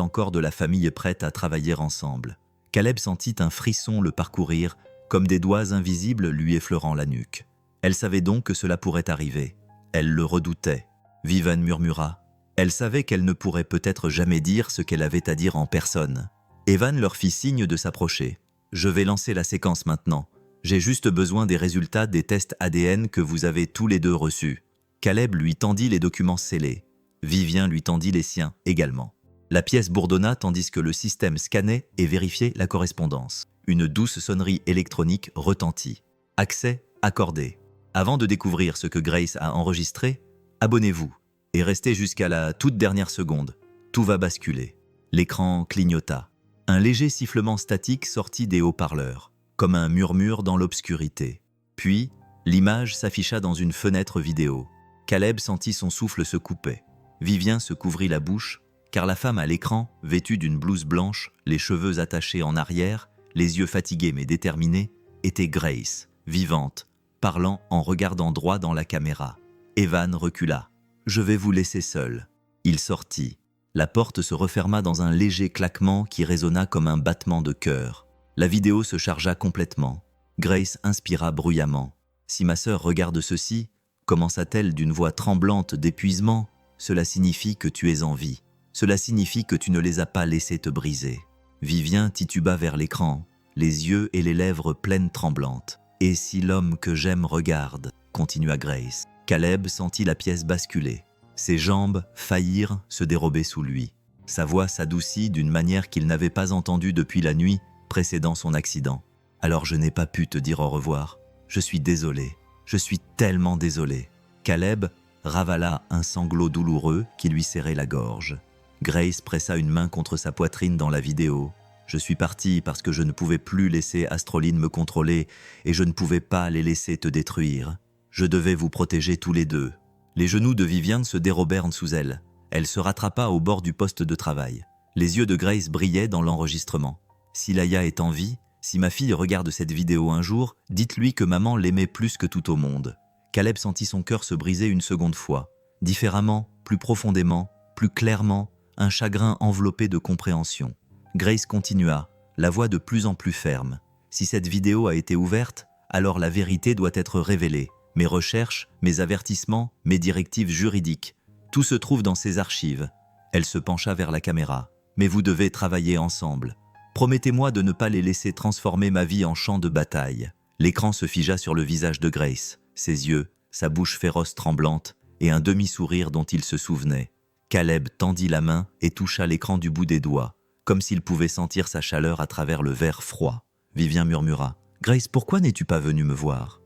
encore de la famille prête à travailler ensemble. Caleb sentit un frisson le parcourir, comme des doigts invisibles lui effleurant la nuque. Elle savait donc que cela pourrait arriver. Elle le redoutait. Vivian murmura. Elle savait qu'elle ne pourrait peut-être jamais dire ce qu'elle avait à dire en personne. Evan leur fit signe de s'approcher. « Je vais lancer la séquence maintenant. J'ai juste besoin des résultats des tests ADN que vous avez tous les 2 reçus. » Caleb lui tendit les documents scellés. Vivien lui tendit les siens également. La pièce bourdonna tandis que le système scannait et vérifiait la correspondance. Une douce sonnerie électronique retentit. Accès accordé. Avant de découvrir ce que Grace a enregistré, abonnez-vous et restez jusqu'à la toute dernière seconde. Tout va basculer. L'écran clignota. Un léger sifflement statique sortit des haut-parleurs, comme un murmure dans l'obscurité. Puis, l'image s'afficha dans une fenêtre vidéo. Caleb sentit son souffle se couper. Vivien se couvrit la bouche, car la femme à l'écran, vêtue d'une blouse blanche, les cheveux attachés en arrière, les yeux fatigués mais déterminés, était Grace, vivante, parlant en regardant droit dans la caméra. Evan recula. « Je vais vous laisser seul. » Il sortit. La porte se referma dans un léger claquement qui résonna comme un battement de cœur. La vidéo se chargea complètement. Grace inspira bruyamment. Si ma sœur regarde ceci, commença-t-elle d'une voix tremblante d'épuisement, cela signifie que tu es en vie. Cela signifie que tu ne les as pas laissés te briser. Vivien tituba vers l'écran, les yeux et les lèvres pleines tremblantes. Et si l'homme que j'aime regarde, continua Grace. Caleb sentit la pièce basculer. Ses jambes faillirent se dérober sous lui. Sa voix s'adoucit d'une manière qu'il n'avait pas entendue depuis la nuit précédant son accident. Alors je n'ai pas pu te dire au revoir. Je suis désolé. Je suis tellement désolé. Caleb ravala un sanglot douloureux qui lui serrait la gorge. Grace pressa une main contre sa poitrine dans la vidéo. Je suis parti parce que je ne pouvais plus laisser Astroline me contrôler et je ne pouvais pas les laisser te détruire. Je devais vous protéger tous les deux. Les genoux de Viviane se dérobèrent sous elle. Elle se rattrapa au bord du poste de travail. Les yeux de Grace brillaient dans l'enregistrement. Si Laïa est en vie, si ma fille regarde cette vidéo un jour, dites-lui que maman l'aimait plus que tout au monde. Caleb sentit son cœur se briser une seconde fois. Différemment, plus profondément, plus clairement, un chagrin enveloppé de compréhension. Grace continua, la voix de plus en plus ferme. Si cette vidéo a été ouverte, alors la vérité doit être révélée. Mes recherches, mes avertissements, mes directives juridiques, tout se trouve dans ces archives. Elle se pencha vers la caméra. Mais vous devez travailler ensemble. Promettez-moi de ne pas les laisser transformer ma vie en champ de bataille. L'écran se figea sur le visage de Grace, ses yeux, sa bouche féroce tremblante et un demi-sourire dont il se souvenait. Caleb tendit la main et toucha l'écran du bout des doigts, comme s'il pouvait sentir sa chaleur à travers le verre froid. Vivien murmura « Grace, pourquoi n'es-tu pas venue me voir ?»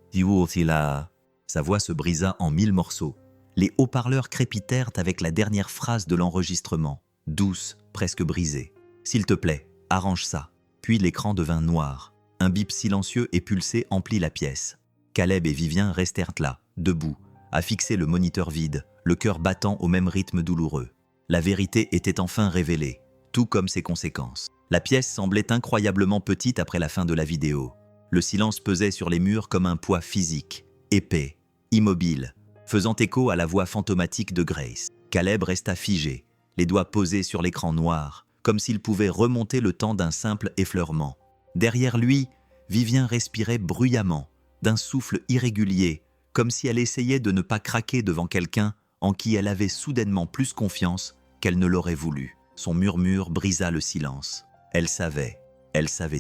Sa voix se brisa en 1000 morceaux. Les haut-parleurs crépitèrent avec la dernière phrase de l'enregistrement, douce, presque brisée. « S'il te plaît, arrange ça. » Puis l'écran devint noir. Un bip silencieux et pulsé emplit la pièce. Caleb et Vivien restèrent là, debout, à fixer le moniteur vide, le cœur battant au même rythme douloureux. La vérité était enfin révélée, tout comme ses conséquences. La pièce semblait incroyablement petite après la fin de la vidéo. Le silence pesait sur les murs comme un poids physique, épais, immobile, faisant écho à la voix fantomatique de Grace. Caleb resta figé, les doigts posés sur l'écran noir, comme s'il pouvait remonter le temps d'un simple effleurement. Derrière lui, Vivien respirait bruyamment, d'un souffle irrégulier, comme si elle essayait de ne pas craquer devant quelqu'un en qui elle avait soudainement plus confiance qu'elle ne l'aurait voulu. Son murmure brisa le silence. Elle savait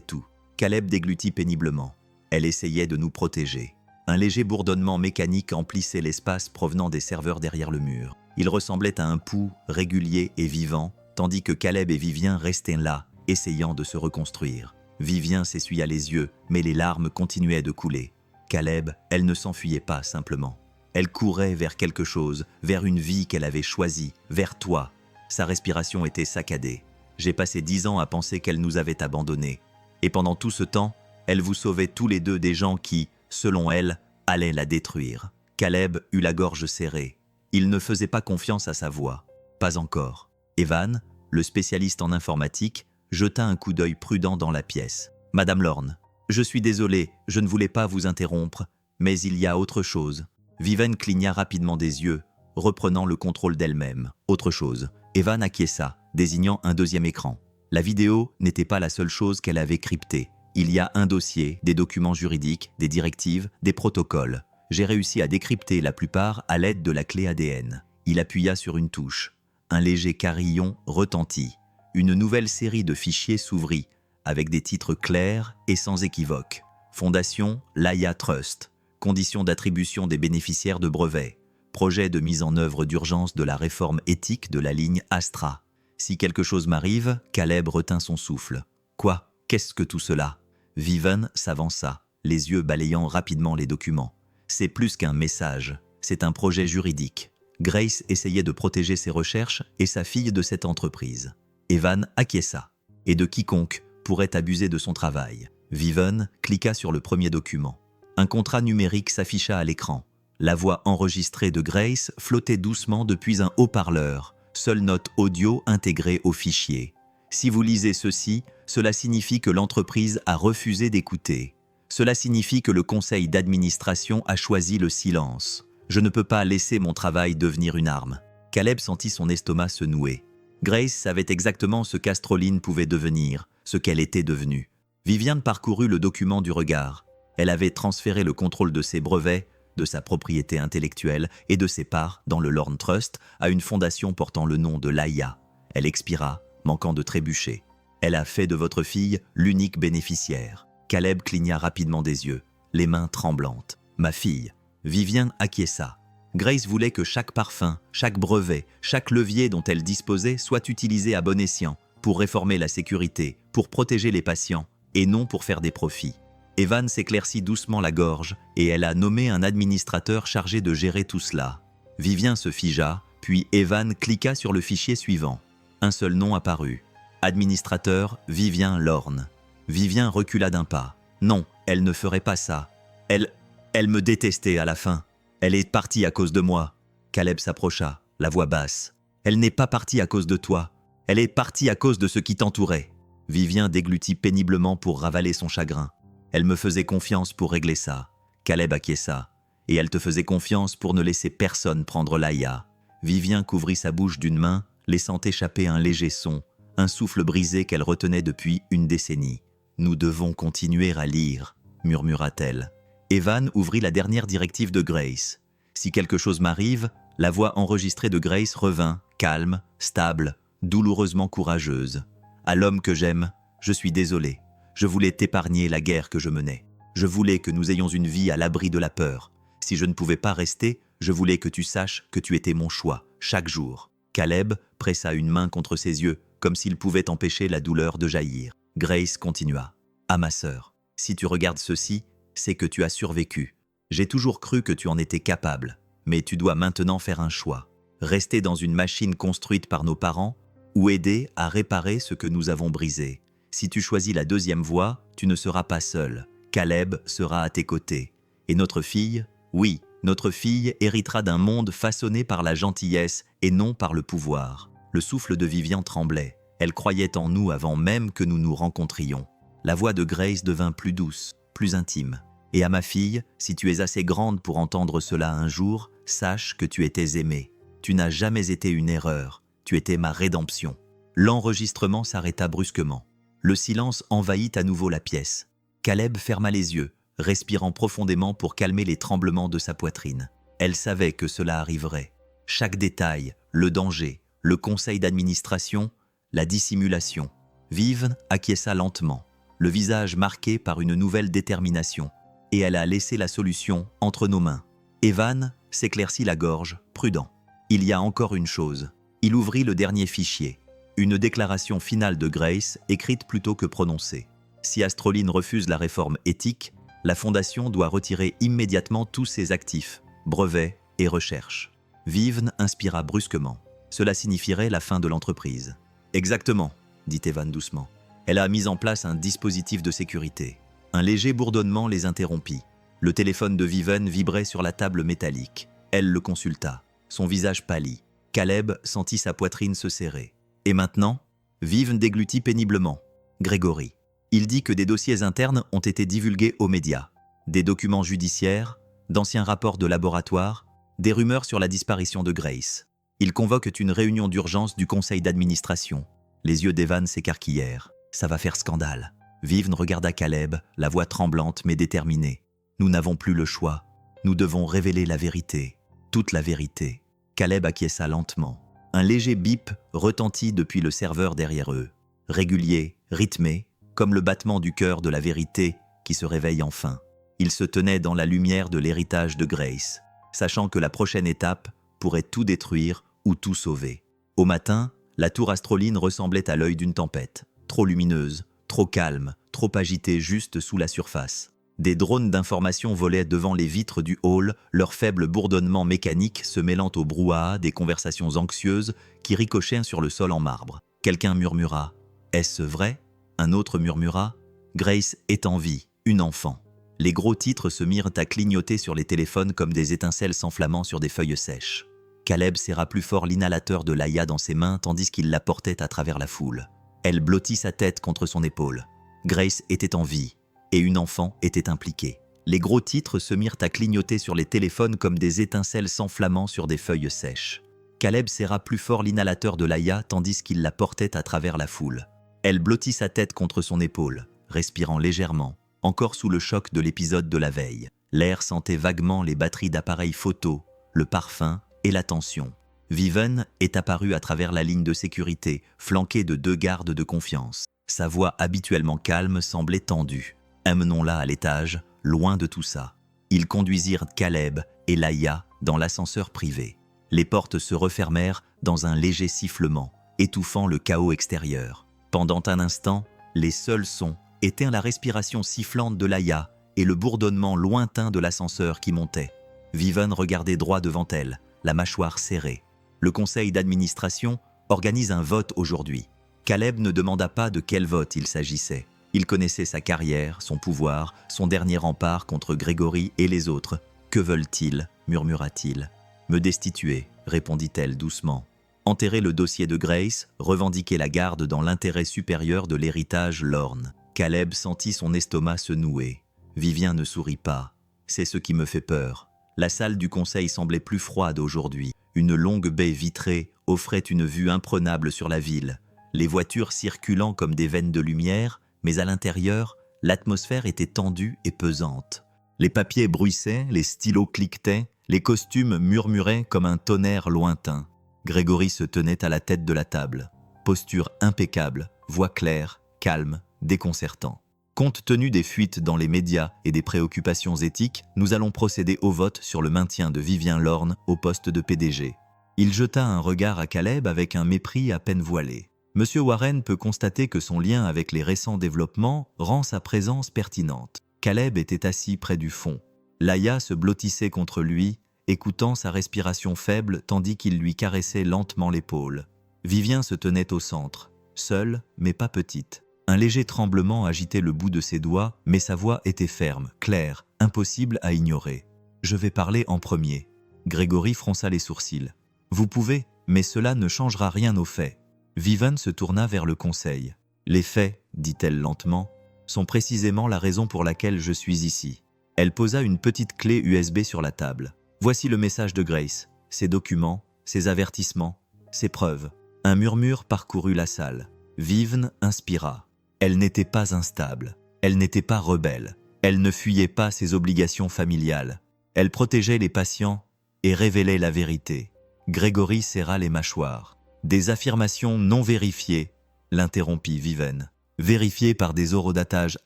tout. Caleb déglutit péniblement. Elle essayait de nous protéger. Un léger bourdonnement mécanique emplissait l'espace provenant des serveurs derrière le mur. Il ressemblait à un pouls régulier et vivant, tandis que Caleb et Vivien restaient là, essayant de se reconstruire. Vivien s'essuya les yeux, mais les larmes continuaient de couler. Caleb, elle ne s'enfuyait pas simplement. Elle courait vers quelque chose, vers une vie qu'elle avait choisie, vers toi. Sa respiration était saccadée. J'ai passé 10 ans à penser qu'elle nous avait abandonnés. Et pendant tout ce temps, elle vous sauvait tous les deux des gens qui, selon elle, allaient la détruire. Caleb eut la gorge serrée. Il ne faisait pas confiance à sa voix. Pas encore. Evan, le spécialiste en informatique, jeta un coup d'œil prudent dans la pièce. « Madame Lorne, je suis désolé, je ne voulais pas vous interrompre, mais il y a autre chose. » Viviane cligna rapidement des yeux, reprenant le contrôle d'elle-même. Autre chose. Evan acquiesça, désignant un deuxième écran. La vidéo n'était pas la seule chose qu'elle avait cryptée. Il y a un dossier, des documents juridiques, des directives, des protocoles. J'ai réussi à décrypter la plupart à l'aide de la clé ADN. Il appuya sur une touche. Un léger carillon retentit. Une nouvelle série de fichiers s'ouvrit, avec des titres clairs et sans équivoque. Fondation Laïa Trust. Conditions d'attribution des bénéficiaires de brevets. Projet de mise en œuvre d'urgence de la réforme éthique de la ligne Astra. Si quelque chose m'arrive, Caleb retint son souffle. Quoi? Qu'est-ce que tout cela? Viviane s'avança, les yeux balayant rapidement les documents. C'est plus qu'un message, c'est un projet juridique. Grace essayait de protéger ses recherches et sa fille de cette entreprise. Evan acquiesça. Et de quiconque pourrait abuser de son travail. Viviane cliqua sur le premier document. Un contrat numérique s'afficha à l'écran. La voix enregistrée de Grace flottait doucement depuis un haut-parleur, seule note audio intégrée au fichier. Si vous lisez ceci, cela signifie que l'entreprise a refusé d'écouter. Cela signifie que le conseil d'administration a choisi le silence. Je ne peux pas laisser mon travail devenir une arme. Caleb sentit son estomac se nouer. Grace savait exactement ce qu'Astroline pouvait devenir, ce qu'elle était devenue. Viviane parcourut le document du regard. Elle avait transféré le contrôle de ses brevets, de sa propriété intellectuelle et de ses parts dans le Lorne Trust à une fondation portant le nom de Laïa. Elle expira, manquant de trébucher. Elle a fait de votre fille l'unique bénéficiaire. Caleb cligna rapidement des yeux, les mains tremblantes. Ma fille. Vivien acquiesça. Grace voulait que chaque parfum, chaque brevet, chaque levier dont elle disposait soit utilisé à bon escient, pour réformer la sécurité, pour protéger les patients, et non pour faire des profits. Evan s'éclaircit doucement la gorge, et elle a nommé un administrateur chargé de gérer tout cela. Vivien se figea, puis Evan cliqua sur le fichier suivant. Un seul nom apparut. Administrateur Vivien Lorne. Vivien recula d'un pas. Non, elle ne ferait pas ça. Elle me détestait à la fin. Elle est partie à cause de moi. Caleb s'approcha, la voix basse. Elle n'est pas partie à cause de toi. Elle est partie à cause de ce qui t'entourait. Vivien déglutit péniblement pour ravaler son chagrin. Elle me faisait confiance pour régler ça. Caleb acquiesça. Et elle te faisait confiance pour ne laisser personne prendre Laïa. Vivien couvrit sa bouche d'une main, laissant échapper un léger son, un souffle brisé qu'elle retenait depuis une décennie. Nous devons continuer à lire, murmura-t-elle. Evan ouvrit la dernière directive de Grace. Si quelque chose m'arrive, la voix enregistrée de Grace revint, calme, stable, douloureusement courageuse. À l'homme que j'aime, je suis désolé. Je voulais t'épargner la guerre que je menais. Je voulais que nous ayons une vie à l'abri de la peur. Si je ne pouvais pas rester, je voulais que tu saches que tu étais mon choix, chaque jour. Caleb pressa une main contre ses yeux, comme s'il pouvait empêcher la douleur de jaillir. Grace continua. « Ah ma sœur, si tu regardes ceci, c'est que tu as survécu. J'ai toujours cru que tu en étais capable, mais tu dois maintenant faire un choix. Rester dans une machine construite par nos parents ou aider à réparer ce que nous avons brisé. Si tu choisis la deuxième voie, tu ne seras pas seul. Caleb sera à tes côtés. Et notre fille, oui, notre fille héritera d'un monde façonné par la gentillesse et non par le pouvoir. » Le souffle de Vivien tremblait. Elle croyait en nous avant même que nous nous rencontrions. La voix de Grace devint plus douce, plus intime. Et à ma fille, si tu es assez grande pour entendre cela un jour, sache que tu étais aimée. Tu n'as jamais été une erreur, tu étais ma rédemption. L'enregistrement s'arrêta brusquement. Le silence envahit à nouveau la pièce. Caleb ferma les yeux, respirant profondément pour calmer les tremblements de sa poitrine. Elle savait que cela arriverait. Chaque détail, le danger, le conseil d'administration, la dissimulation. Vive acquiesça lentement, le visage marqué par une nouvelle détermination. Et elle a laissé la solution entre nos mains. Evan s'éclaircit la gorge, prudent. Il y a encore une chose. Il ouvrit le dernier fichier. Une déclaration finale de Grace, écrite plutôt que prononcée. Si Astroline refuse la réforme éthique, la Fondation doit retirer immédiatement tous ses actifs, brevets et recherches. Vive inspira brusquement. Cela signifierait la fin de l'entreprise. Exactement, dit Evan doucement. Elle a mis en place un dispositif de sécurité. Un léger bourdonnement les interrompit. Le téléphone de Viven vibrait sur la table métallique. Elle le consulta. Son visage pâlit. Caleb sentit sa poitrine se serrer. Et maintenant, Viven déglutit péniblement. Grégory. Il dit que des dossiers internes ont été divulgués aux médias. Des documents judiciaires, d'anciens rapports de laboratoire, des rumeurs sur la disparition de Grace. Il convoque une réunion d'urgence du conseil d'administration. Les yeux d'Evan s'écarquillèrent. Ça va faire scandale. Viven regarda Caleb, la voix tremblante mais déterminée. Nous n'avons plus le choix. Nous devons révéler la vérité. Toute la vérité. Caleb acquiesça lentement. Un léger bip retentit depuis le serveur derrière eux. Régulier, rythmé, comme le battement du cœur de la vérité qui se réveille enfin. Il se tenait dans la lumière de l'héritage de Grace, sachant que la prochaine étape pourrait tout détruire ou tout sauver. Au matin, la tour Astroline ressemblait à l'œil d'une tempête. Trop lumineuse, trop calme, trop agitée juste sous la surface. Des drones d'information volaient devant les vitres du hall, leur faible bourdonnement mécanique se mêlant au brouhaha des conversations anxieuses qui ricochaient sur le sol en marbre. Quelqu'un murmura « Est-ce vrai ?» Un autre murmura « Grace est en vie, une enfant ». Les gros titres se mirent à clignoter sur les téléphones comme des étincelles s'enflammant sur des feuilles sèches. Caleb serra plus fort l'inhalateur de Laïa dans ses mains tandis qu'il la portait à travers la foule. Elle blottit sa tête contre son épaule. Grace était en vie, et une enfant était impliquée. Les gros titres se mirent à clignoter sur les téléphones comme des étincelles s'enflammant sur des feuilles sèches. Caleb serra plus fort l'inhalateur de Laïa tandis qu'il la portait à travers la foule. Elle blottit sa tête contre son épaule, respirant légèrement, encore sous le choc de l'épisode de la veille. L'air sentait vaguement les batteries d'appareils photo, le parfum et la tension. Viven est apparu à travers la ligne de sécurité, flanqué de 2 gardes de confiance. Sa voix habituellement calme semblait tendue. Amenons-la à l'étage, loin de tout ça. Ils conduisirent Caleb et Laïa dans l'ascenseur privé. Les portes se refermèrent dans un léger sifflement, étouffant le chaos extérieur. Pendant un instant, les seuls sons étaient la respiration sifflante de Laïa et le bourdonnement lointain de l'ascenseur qui montait. Viven regardait droit devant elle, la mâchoire serrée. Le conseil d'administration organise un vote aujourd'hui. Caleb ne demanda pas de quel vote il s'agissait. Il connaissait sa carrière, son pouvoir, son dernier rempart contre Grégory et les autres. « Que veulent-ils » murmura-t-il. « Me destituer » répondit-elle doucement. Enterrer le dossier de Grace, revendiquer la garde dans l'intérêt supérieur de l'héritage Lorne. Caleb sentit son estomac se nouer. Vivien ne sourit pas. C'est ce qui me fait peur. La salle du conseil semblait plus froide aujourd'hui. Une longue baie vitrée offrait une vue imprenable sur la ville. Les voitures circulant comme des veines de lumière, mais à l'intérieur, l'atmosphère était tendue et pesante. Les papiers bruissaient, les stylos cliquetaient, les costumes murmuraient comme un tonnerre lointain. Grégory se tenait à la tête de la table. Posture impeccable, voix claire, calme, déconcertant. Compte tenu des fuites dans les médias et des préoccupations éthiques, nous allons procéder au vote sur le maintien de Vivien Lorne au poste de PDG. Il jeta un regard à Caleb avec un mépris à peine voilé. Monsieur Warren peut constater que son lien avec les récents développements rend sa présence pertinente. Caleb était assis près du fond. Laïa se blottissait contre lui, écoutant sa respiration faible tandis qu'il lui caressait lentement l'épaule. Vivien se tenait au centre, seule mais pas petite. Un léger tremblement agitait le bout de ses doigts, mais sa voix était ferme, claire, impossible à ignorer. « Je vais parler en premier. » Grégory fronça les sourcils. « Vous pouvez, mais cela ne changera rien aux faits. » Viven se tourna vers le conseil. « Les faits, dit-elle lentement, sont précisément la raison pour laquelle je suis ici. » Elle posa une petite clé USB sur la table. « Voici le message de Grace, ses documents, ses avertissements, ses preuves. » Un murmure parcourut la salle. Viven inspira. Elle n'était pas instable, elle n'était pas rebelle, elle ne fuyait pas ses obligations familiales. Elle protégeait les patients et révélait la vérité. Grégory serra les mâchoires. Des affirmations non vérifiées, l'interrompit Viven. Vérifiées par des horodatages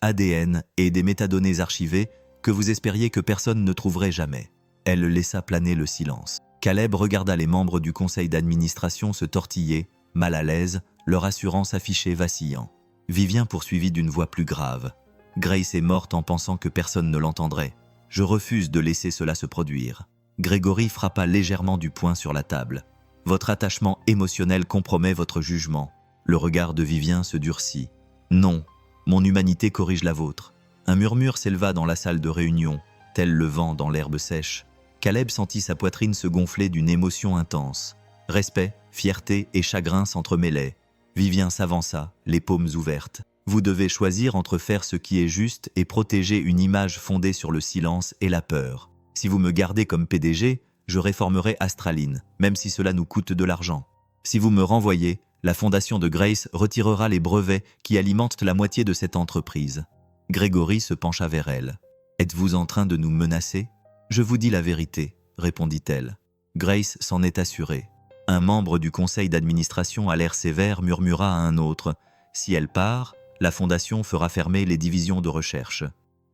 ADN et des métadonnées archivées que vous espériez que personne ne trouverait jamais. Elle laissa planer le silence. Caleb regarda les membres du conseil d'administration se tortiller, mal à l'aise, leur assurance affichée vacillant. Vivien poursuivit d'une voix plus grave. « Grace est morte en pensant que personne ne l'entendrait. Je refuse de laisser cela se produire. » Grégory frappa légèrement du poing sur la table. « Votre attachement émotionnel compromet votre jugement. » Le regard de Vivien se durcit. « Non, mon humanité corrige la vôtre. » Un murmure s'éleva dans la salle de réunion, tel le vent dans l'herbe sèche. Caleb sentit sa poitrine se gonfler d'une émotion intense. Respect, fierté et chagrin s'entremêlaient. Vivien s'avança, les paumes ouvertes. « Vous devez choisir entre faire ce qui est juste et protéger une image fondée sur le silence et la peur. Si vous me gardez comme PDG, je réformerai Astraline, même si cela nous coûte de l'argent. Si vous me renvoyez, la fondation de Grace retirera les brevets qui alimentent la moitié de cette entreprise. » Grégory se pencha vers elle. « Êtes-vous en train de nous menacer ?»« Je vous dis la vérité, » répondit-elle. Grace s'en est assurée. Un membre du conseil d'administration à l'air sévère murmura à un autre « Si elle part, la fondation fera fermer les divisions de recherche. »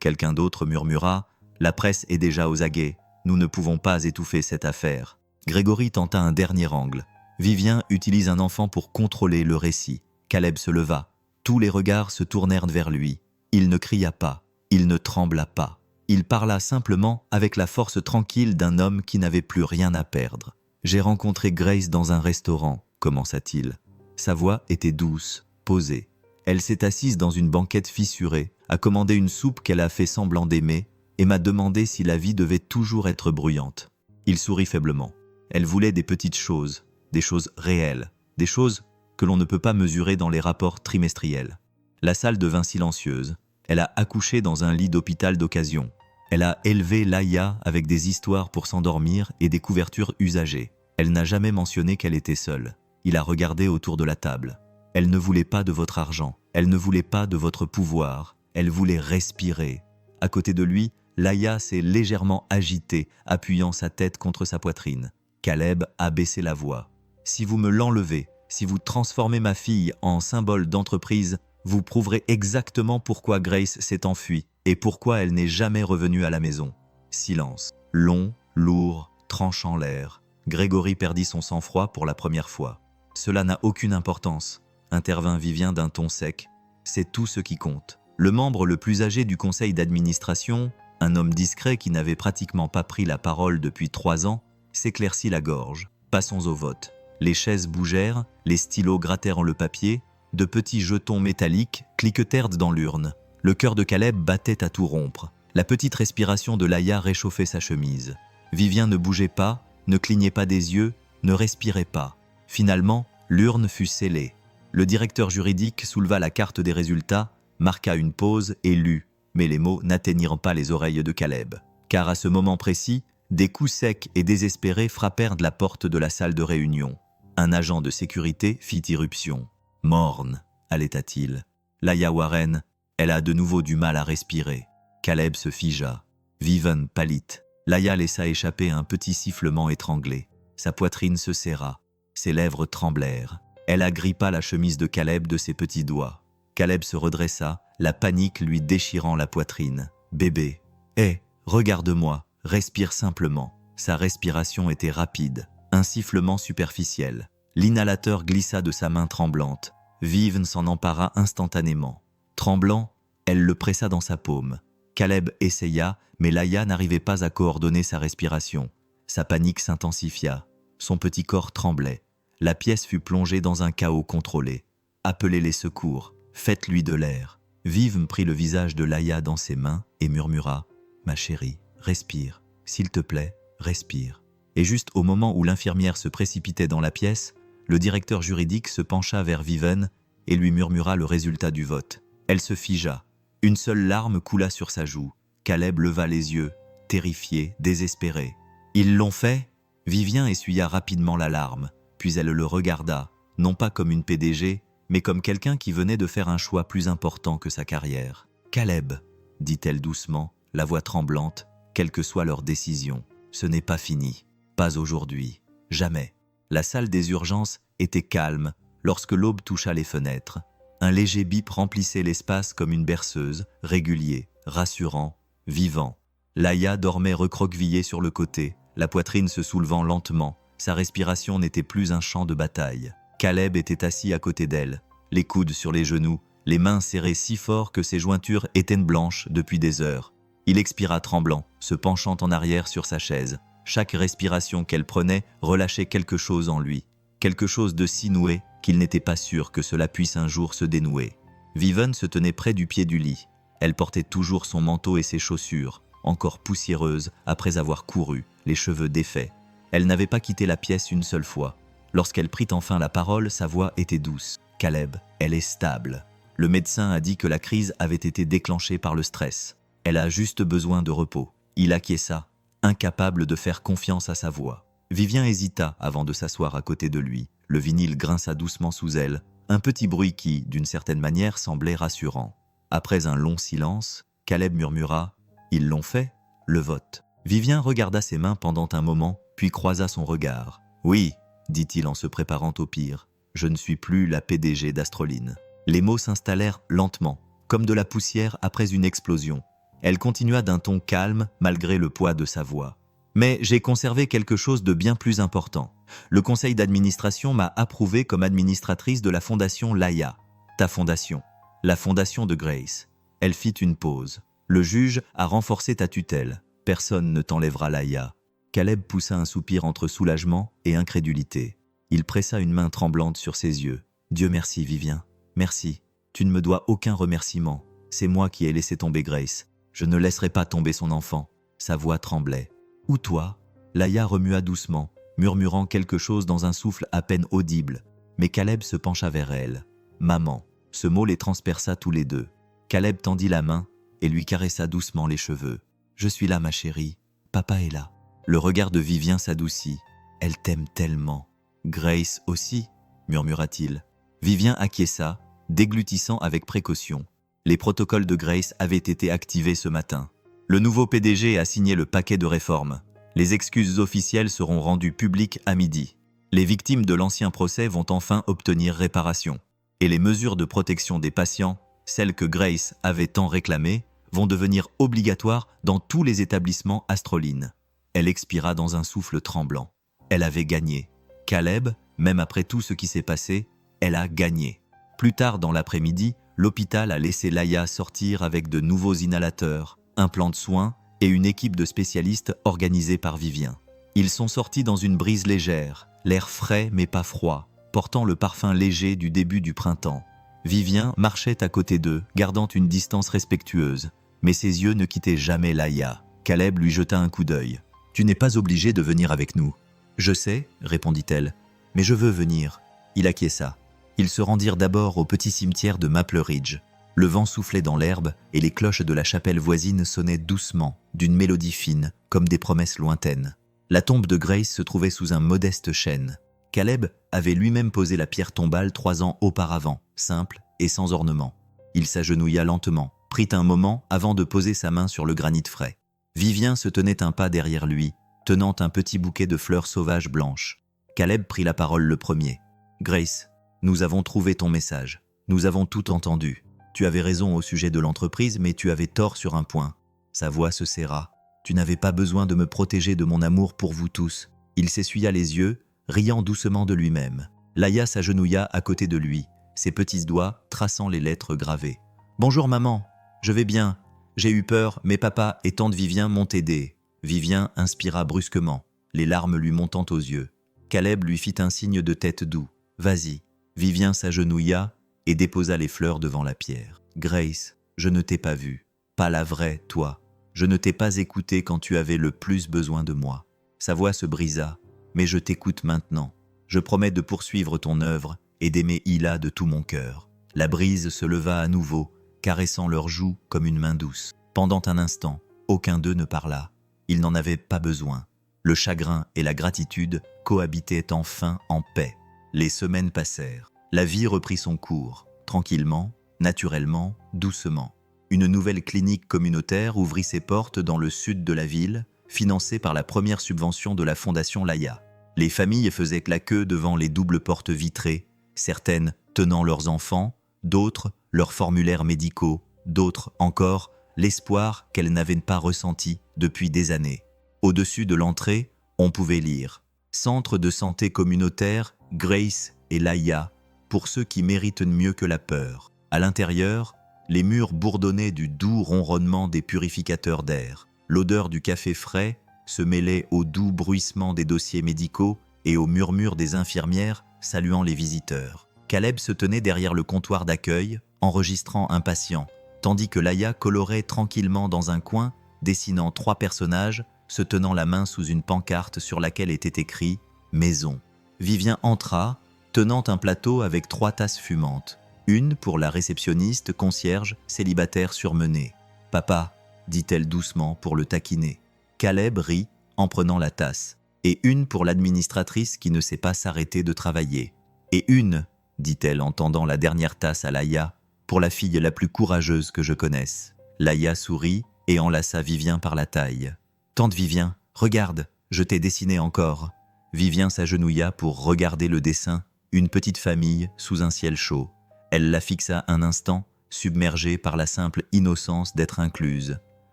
Quelqu'un d'autre murmura « La presse est déjà aux aguets, nous ne pouvons pas étouffer cette affaire. » Grégory tenta un dernier angle. Vivien utilise un enfant pour contrôler le récit. Caleb se leva. Tous les regards se tournèrent vers lui. Il ne cria pas, il ne trembla pas. Il parla simplement avec la force tranquille d'un homme qui n'avait plus rien à perdre. « J'ai rencontré Grace dans un restaurant, » commença-t-il. Sa voix était douce, posée. Elle s'est assise dans une banquette fissurée, a commandé une soupe qu'elle a fait semblant d'aimer et m'a demandé si la vie devait toujours être bruyante. Il sourit faiblement. Elle voulait des petites choses, des choses réelles, des choses que l'on ne peut pas mesurer dans les rapports trimestriels. La salle devint silencieuse. Elle a accouché dans un lit d'hôpital d'occasion. Elle a élevé Laïa avec des histoires pour s'endormir et des couvertures usagées. Elle n'a jamais mentionné qu'elle était seule. Il a regardé autour de la table. Elle ne voulait pas de votre argent. Elle ne voulait pas de votre pouvoir. Elle voulait respirer. À côté de lui, Laïa s'est légèrement agitée, appuyant sa tête contre sa poitrine. Caleb a baissé la voix. « Si vous me l'enlevez, si vous transformez ma fille en symbole d'entreprise, vous prouverez exactement pourquoi Grace s'est enfuie et pourquoi elle n'est jamais revenue à la maison. » Silence. Long, lourd, tranchant l'air. Grégory perdit son sang-froid pour la première fois. « Cela n'a aucune importance », intervint Vivien d'un ton sec. « C'est tout ce qui compte. » Le membre le plus âgé du conseil d'administration, un homme discret qui n'avait pratiquement pas pris la parole depuis 3 ans, s'éclaircit la gorge. Passons au vote. Les chaises bougèrent, les stylos grattèrent le papier, de petits jetons métalliques cliquetèrent dans l'urne. Le cœur de Caleb battait à tout rompre. La petite respiration de Laïa réchauffait sa chemise. Vivien ne bougeait pas, ne clignait pas des yeux, ne respirait pas. Finalement, l'urne fut scellée. Le directeur juridique souleva la carte des résultats, marqua une pause et lut, mais les mots n'atteignirent pas les oreilles de Caleb. Car à ce moment précis, des coups secs et désespérés frappèrent de la porte de la salle de réunion. Un agent de sécurité fit irruption. « Morne », allaita-t-il. Laïa Warren, elle a de nouveau du mal à respirer. Caleb se figea. Vivian pâlit. Laïa laissa échapper un petit sifflement étranglé. Sa poitrine se serra. Ses lèvres tremblèrent. Elle agrippa la chemise de Caleb de ses petits doigts. Caleb se redressa, la panique lui déchirant la poitrine. « Bébé, hé, regarde-moi, respire simplement. » Sa respiration était rapide, un sifflement superficiel. L'inhalateur glissa de sa main tremblante. Vivian s'en empara instantanément. Tremblant, elle le pressa dans sa paume. Caleb essaya, mais Laïa n'arrivait pas à coordonner sa respiration. Sa panique s'intensifia. Son petit corps tremblait. La pièce fut plongée dans un chaos contrôlé. « Appelez les secours. Faites-lui de l'air. » Viv prit le visage de Laïa dans ses mains et murmura « Ma chérie, respire. S'il te plaît, respire. » Et juste au moment où l'infirmière se précipitait dans la pièce, le directeur juridique se pencha vers Vivian et lui murmura le résultat du vote. Elle se figea. Une seule larme coula sur sa joue. Caleb leva les yeux, terrifié, désespéré. « Ils l'ont fait ?» Vivien essuya rapidement la larme, puis elle le regarda, non pas comme une PDG, mais comme quelqu'un qui venait de faire un choix plus important que sa carrière. « Caleb, » dit-elle doucement, la voix tremblante, quelle que soit leur décision, ce n'est pas fini. Pas aujourd'hui. Jamais. La salle des urgences était calme lorsque l'aube toucha les fenêtres. Un léger bip remplissait l'espace comme une berceuse, régulier, rassurant, vivant. Laïa dormait recroquevillée sur le côté, la poitrine se soulevant lentement. Sa respiration n'était plus un champ de bataille. Caleb était assis à côté d'elle, les coudes sur les genoux, les mains serrées si fort que ses jointures étaient blanches depuis des heures. Il expira tremblant, se penchant en arrière sur sa chaise. Chaque respiration qu'elle prenait relâchait quelque chose en lui, quelque chose de si noué qu'il n'était pas sûr que cela puisse un jour se dénouer. Vivian se tenait près du pied du lit. Elle portait toujours son manteau et ses chaussures, encore poussiéreuses après avoir couru, les cheveux défaits. Elle n'avait pas quitté la pièce une seule fois. Lorsqu'elle prit enfin la parole, sa voix était douce. « Caleb, elle est stable. Le médecin a dit que la crise avait été déclenchée par le stress. Elle a juste besoin de repos. » Il acquiesça, incapable de faire confiance à sa voix. Vivien hésita avant de s'asseoir à côté de lui. Le vinyle grinça doucement sous elle, un petit bruit qui, d'une certaine manière, semblait rassurant. Après un long silence, Caleb murmura « Ils l'ont fait, le vote. » Vivien regarda ses mains pendant un moment, puis croisa son regard. « Oui, » dit-il en se préparant au pire, « je ne suis plus la PDG d'Astroline. » Les mots s'installèrent lentement, comme de la poussière après une explosion. Elle continua d'un ton calme, malgré le poids de sa voix. « Mais j'ai conservé quelque chose de bien plus important. Le conseil d'administration m'a approuvée comme administratrice de la fondation Laïa, ta fondation, la fondation de Grace. » Elle fit une pause. « Le juge a renforcé ta tutelle. Personne ne t'enlèvera Laïa. » Caleb poussa un soupir entre soulagement et incrédulité. Il pressa une main tremblante sur ses yeux. « Dieu merci, Vivien. Merci. Tu ne me dois aucun remerciement. C'est moi qui ai laissé tomber Grace. Je ne laisserai pas tomber son enfant. » Sa voix tremblait. « Ou toi ?» Laïa remua doucement, murmurant quelque chose dans un souffle à peine audible. Mais Caleb se pencha vers elle. « Maman !» Ce mot les transperça tous les deux. Caleb tendit la main et lui caressa doucement les cheveux. « Je suis là, ma chérie. Papa est là. » Le regard de Vivien s'adoucit. « Elle t'aime tellement. »« Grace aussi ?» murmura-t-il. Vivien acquiesça, déglutissant avec précaution. Les protocoles de Grace avaient été activés ce matin. Le nouveau PDG a signé le paquet de réformes. Les excuses officielles seront rendues publiques à midi. Les victimes de l'ancien procès vont enfin obtenir réparation. Et les mesures de protection des patients, celles que Grace avait tant réclamées, vont devenir obligatoires dans tous les établissements Astroline. Elle expira dans un souffle tremblant. Elle avait gagné. Caleb, même après tout ce qui s'est passé, elle a gagné. Plus tard dans l'après-midi, l'hôpital a laissé Laïa sortir avec de nouveaux inhalateurs, un plan de soins et une équipe de spécialistes organisée par Vivien. Ils sont sortis dans une brise légère, l'air frais mais pas froid, portant le parfum léger du début du printemps. Vivien marchait à côté d'eux, gardant une distance respectueuse, mais ses yeux ne quittaient jamais Laïa. Caleb lui jeta un coup d'œil. « Tu n'es pas obligé de venir avec nous. »« Je sais, » répondit-elle, « mais je veux venir. » Il acquiesça. Ils se rendirent d'abord au petit cimetière de Maple Ridge. Le vent soufflait dans l'herbe et les cloches de la chapelle voisine sonnaient doucement, d'une mélodie fine, comme des promesses lointaines. La tombe de Grace se trouvait sous un modeste chêne. Caleb avait lui-même posé la pierre tombale 3 ans auparavant, simple et sans ornement. Il s'agenouilla lentement, prit un moment avant de poser sa main sur le granit frais. Vivien se tenait un pas derrière lui, tenant un petit bouquet de fleurs sauvages blanches. Caleb prit la parole le premier. « Grace, nous avons trouvé ton message. Nous avons tout entendu. Tu avais raison au sujet de l'entreprise, mais tu avais tort sur un point. » Sa voix se serra. « Tu n'avais pas besoin de me protéger de mon amour pour vous tous. » Il s'essuya les yeux, riant doucement de lui-même. Laïa s'agenouilla à côté de lui, ses petits doigts traçant les lettres gravées. « Bonjour maman, je vais bien. J'ai eu peur, mais papa et tante Vivien m'ont aidé. » Vivien inspira brusquement, les larmes lui montant aux yeux. Caleb lui fit un signe de tête doux. « Vas-y. » Vivien s'agenouilla et déposa les fleurs devant la pierre. « Grace, je ne t'ai pas vue. Pas la vraie, toi. Je ne t'ai pas écoutée quand tu avais le plus besoin de moi. » Sa voix se brisa. « Mais je t'écoute maintenant. Je promets de poursuivre ton œuvre et d'aimer Hila de tout mon cœur. » La brise se leva à nouveau, caressant leurs joues comme une main douce. Pendant un instant, aucun d'eux ne parla. Ils n'en avaient pas besoin. Le chagrin et la gratitude cohabitaient enfin en paix. Les semaines passèrent. La vie reprit son cours, tranquillement, naturellement, doucement. Une nouvelle clinique communautaire ouvrit ses portes dans le sud de la ville, financée par la première subvention de la Fondation Laïa. Les familles faisaient la queue devant les doubles portes vitrées, certaines tenant leurs enfants, d'autres leurs formulaires médicaux, d'autres encore l'espoir qu'elles n'avaient pas ressenti depuis des années. Au-dessus de l'entrée, on pouvait lire « Centre de santé communautaire, Grace et Laïa, pour ceux qui méritent mieux que la peur. » À l'intérieur, les murs bourdonnaient du doux ronronnement des purificateurs d'air. L'odeur du café frais se mêlait au doux bruissement des dossiers médicaux et au murmure des infirmières saluant les visiteurs. Caleb se tenait derrière le comptoir d'accueil, enregistrant un patient, tandis que Laïa colorait tranquillement dans un coin, dessinant 3 personnages, se tenant la main sous une pancarte sur laquelle était écrit « Maison ». Vivien entra, tenant un plateau avec 3 tasses fumantes. Une pour la réceptionniste, concierge, célibataire surmenée. « Papa », dit-elle doucement pour le taquiner. Caleb rit en prenant la tasse. « Et une pour l'administratrice qui ne sait pas s'arrêter de travailler. »« Et une, » dit-elle en tendant la dernière tasse à Laïa, « pour la fille la plus courageuse que je connaisse. » Laïa sourit et enlaça Vivien par la taille. « Tante Vivien, regarde, je t'ai dessiné encore. » Vivien s'agenouilla pour regarder le dessin, une petite famille sous un ciel chaud. Elle la fixa un instant, submergée par la simple innocence d'être incluse.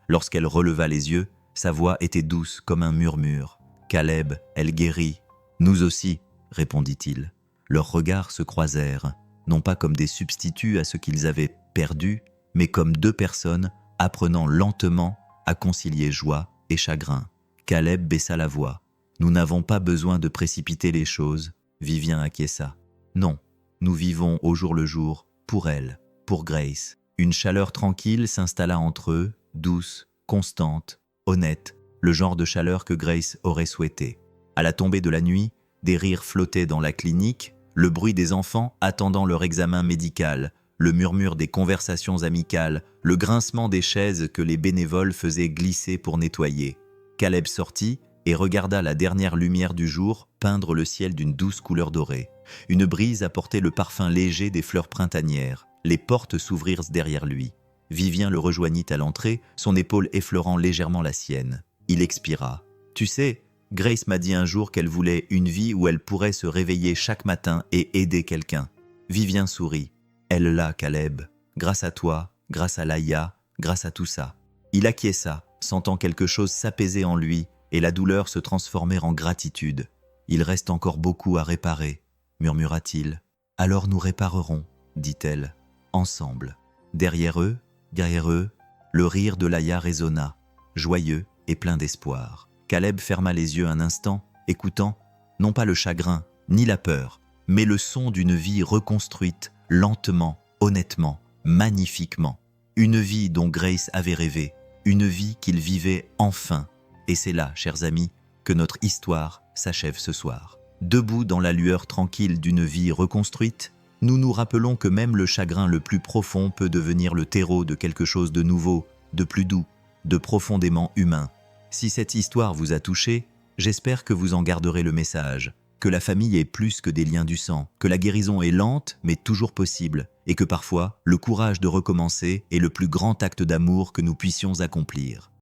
Lorsqu'elle releva les yeux, sa voix était douce comme un murmure. « Caleb, elle guérit. »« Nous aussi, » répondit-il. Leurs regards se croisèrent, non pas comme des substituts à ce qu'ils avaient perdu, mais comme 2 personnes apprenant lentement à concilier joie et chagrin. Caleb baissa la voix. « Nous n'avons pas besoin de précipiter les choses. » Vivien acquiesça. « Non, nous vivons au jour le jour, pour elle, pour Grace. » Une chaleur tranquille s'installa entre eux, douce, constante, honnête, le genre de chaleur que Grace aurait souhaité. À la tombée de la nuit, des rires flottaient dans la clinique, le bruit des enfants attendant leur examen médical, le murmure des conversations amicales, le grincement des chaises que les bénévoles faisaient glisser pour nettoyer. Caleb sortit et regarda la dernière lumière du jour peindre le ciel d'une douce couleur dorée. Une brise apportait le parfum léger des fleurs printanières. Les portes s'ouvrirent derrière lui. Vivien le rejoignit à l'entrée, son épaule effleurant légèrement la sienne. Il expira. « Tu sais, Grace m'a dit un jour qu'elle voulait une vie où elle pourrait se réveiller chaque matin et aider quelqu'un. » Vivien sourit. « Elle l'a, Caleb. Grâce à toi, grâce à Laïa, grâce à tout ça. » Il acquiesça, sentant quelque chose s'apaiser en lui et la douleur se transformer en gratitude. « Il reste encore beaucoup à réparer, » murmura-t-il. « Alors nous réparerons, » dit-elle, « ensemble. » Derrière eux, le rire de Laïa résonna, joyeux et plein d'espoir. Caleb ferma les yeux un instant, écoutant, non pas le chagrin, ni la peur, mais le son d'une vie reconstruite, lentement, honnêtement, magnifiquement. Une vie dont Grace avait rêvé, une vie qu'il vivait enfin. Et c'est là, chers amis, que notre histoire s'achève ce soir. Debout dans la lueur tranquille d'une vie reconstruite, nous nous rappelons que même le chagrin le plus profond peut devenir le terreau de quelque chose de nouveau, de plus doux, de profondément humain. Si cette histoire vous a touché, j'espère que vous en garderez le message, que la famille est plus que des liens du sang, que la guérison est lente mais toujours possible, et que parfois, le courage de recommencer est le plus grand acte d'amour que nous puissions accomplir.